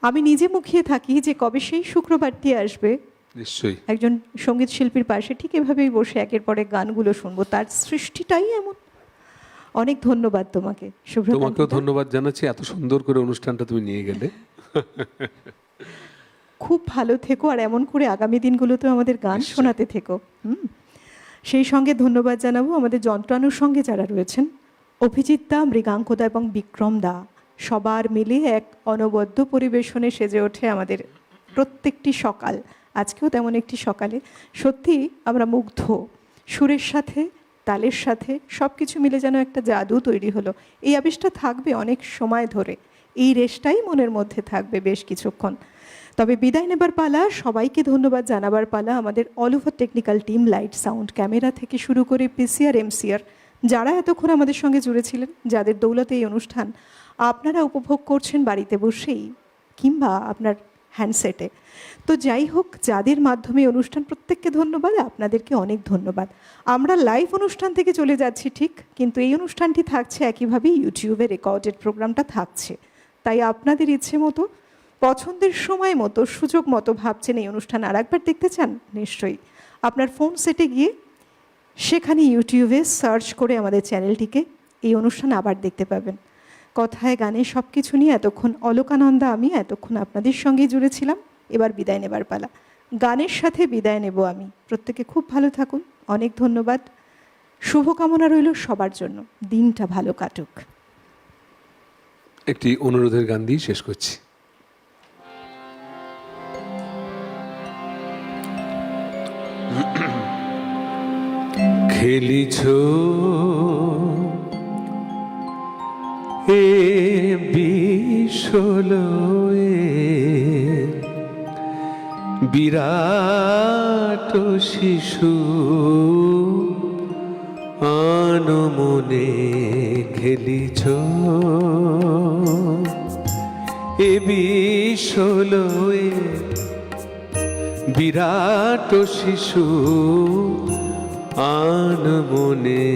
আমি নিজে মুখিয়ে থাকি যে কবে সেই শুক্রবারটি আসবে, নিশ্চয়ই একজন সঙ্গীত শিল্পীর পাশে ঠিক এভাবেই বসে একের পর এক গানগুলো শুনবো। তার সৃষ্টিটাই এমন। অনেক ধন্যবাদ তোমাকে শুভ্র। তোমাকেও ধন্যবাদ জানাচ্ছি, এত সুন্দর করে অনুষ্ঠানটা তুমি নিয়ে গেলে। খুব ভালো থেকো, আর এমন করে আগামী দিনগুলোতে আমাদের গান শোনাতে থেকো। সেই সঙ্গে ধন্যবাদ জানাবো আমাদের যন্ত্রানুর সঙ্গে যারা রয়েছেন, অভিজিৎ দা, মৃগাঙ্কদা এবং বিক্রম দা, সবার মিলে এক অনবদ্য পরিবেশনে সেজে ওঠে আমাদের প্রত্যেকটি সকাল। আজকেও তেমন একটি সকালে সত্যি আমরা মুগ্ধ সুরের সাথে, তালের সাথে সব কিছু মিলে যেন একটা জাদু তৈরি হলো। এই আবেশটা থাকবে অনেক সময় ধরে, এই রেশটাই মনের মধ্যে থাকবে বেশ কিছুক্ষণ। তবে বিদায় নেবার পালা, সবাইকে ধন্যবাদ জানাবার পালা। আমাদের all over technical team, light, sound, camera থেকে শুরু করে পিসিআর, এমসিআর, যারা এতক্ষণ আমাদের সঙ্গে জুড়ে ছিলেন, যাদের দৌলতে এই অনুষ্ঠান আপনারা উপভোগ করছেন বাড়িতে বসেই কিংবা আপনার হ্যান্ডসেটে। তো যাই হোক, যাদের মাধ্যমে অনুষ্ঠান, প্রত্যেককে ধন্যবাদ, আপনাদেরকে অনেক ধন্যবাদ। আমরা লাইভ অনুষ্ঠান থেকে চলে যাচ্ছি ঠিক, কিন্তু এই অনুষ্ঠানটি থাকছে একইভাবেই ইউটিউবে, রেকর্ডেড প্রোগ্রামটা থাকছে। তাই আপনাদের ইচ্ছে মতো, পছন্দের সময় মতো, সুযোগ মতো ভাবছেন এই অনুষ্ঠান আর একবার দেখতে চান, নিশ্চয়ই আপনার ফোন সেটে গিয়ে সেখানে ইউটিউবে সার্চ করে আমাদের চ্যানেলটিকে এই অনুষ্ঠান আবার দেখতে পাবেন। কথায় গানে সব কিছু নিয়ে এতক্ষণ অলোকানন্দা, আমি এতক্ষণ আপনাদের সঙ্গেই জুড়েছিলাম। এবার বিদায় নেবার পালা, গানের সাথে বিদায় নেব আমি। প্রত্যেকে খুব ভালো থাকুন, অনেক ধন্যবাদ, শুভকামনা রইল সবার জন্য, দিনটা ভালো কাটুক। একটি অনুরোধের গান দিয়ে শেষ করছি। খেলিছ এ বিশ্বলয়ে বিরাট শিশু আনমনে খেলিছ এ বিশ্বলয়ে বিরাট শিশু আনমনে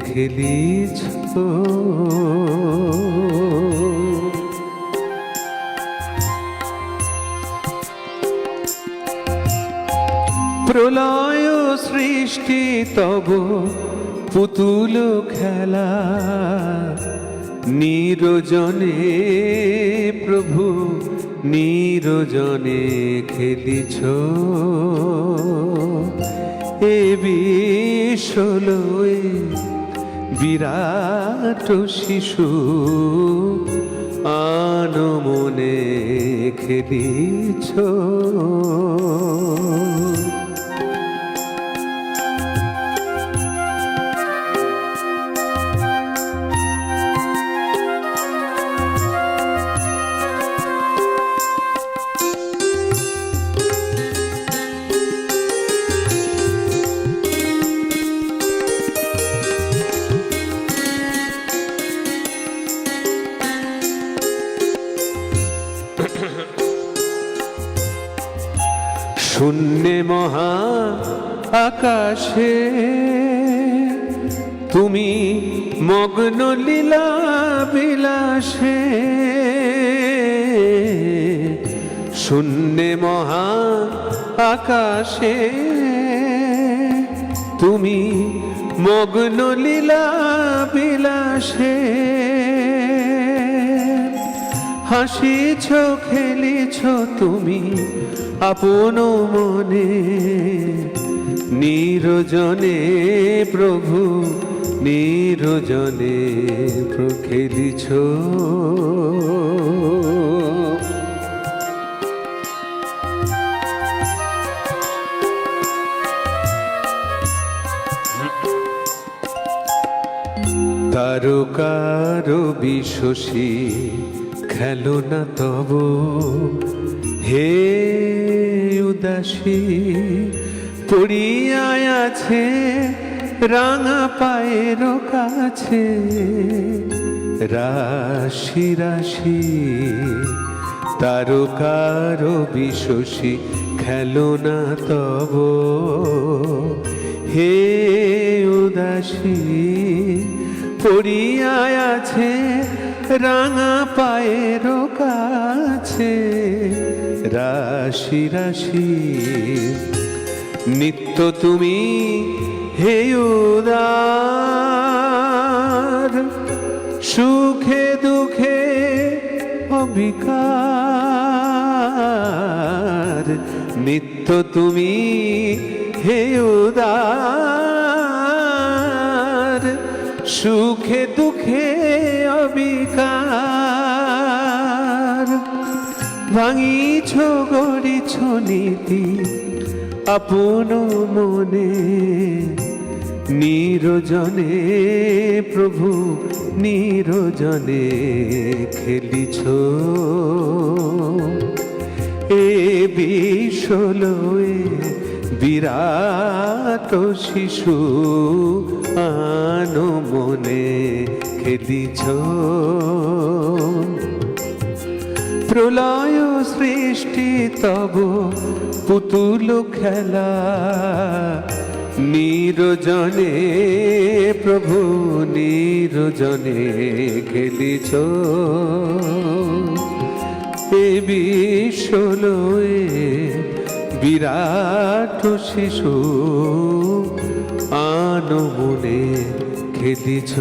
খেলিছ। প্রলয় সৃষ্টি তব পুতুল খেলা, নিরজনে প্রভু নিরজনে খেলিছ এ বিশ্বলয়ে বিরাট শিশু আনমনে খেলিছ। শূন্যে মহা আকাশে তুমি মগ্ন লীলা বিলাসে, শূন্যে মহা আকাশে তুমি মগ্ন লীলা বিলাসে, হাসিছ খেলিছ তুমি আপন মনে, নিরজনে প্রভু নিরজনে খেলিছ। তারকার বিশ্বসী খেলো না তব হে উদাসী, পড়িয়ায় আছে রাঙা পায়ের কাছে রাশি রাশি। তারকার বিশ্বসী খেলো না তব হে উদাসী, পড়িয়ায় আছে রাঙা পায়ের কাছে রাশি রাশি। নিত্য তুমি হে উদার, সুখে দুঃখে অবিকার, নিত্য তুমি হে উদার, সুখে দুঃখে অবিকার। ভাঙিছ গড়িছ নীতি আপন মনে, নিরজনে প্রভু নিরজনে খেলিছ, এ বিশ্বলয়ে বিরাট শিশু আনো মনে খেলিছ। প্রলয় সৃষ্টি তব পুতুল খেলা, নিরজনে প্রভু নিরজনে খেলিছ, এ বিশ্বলয়ে বিরাট শিশু আনো মনে খেলিছ।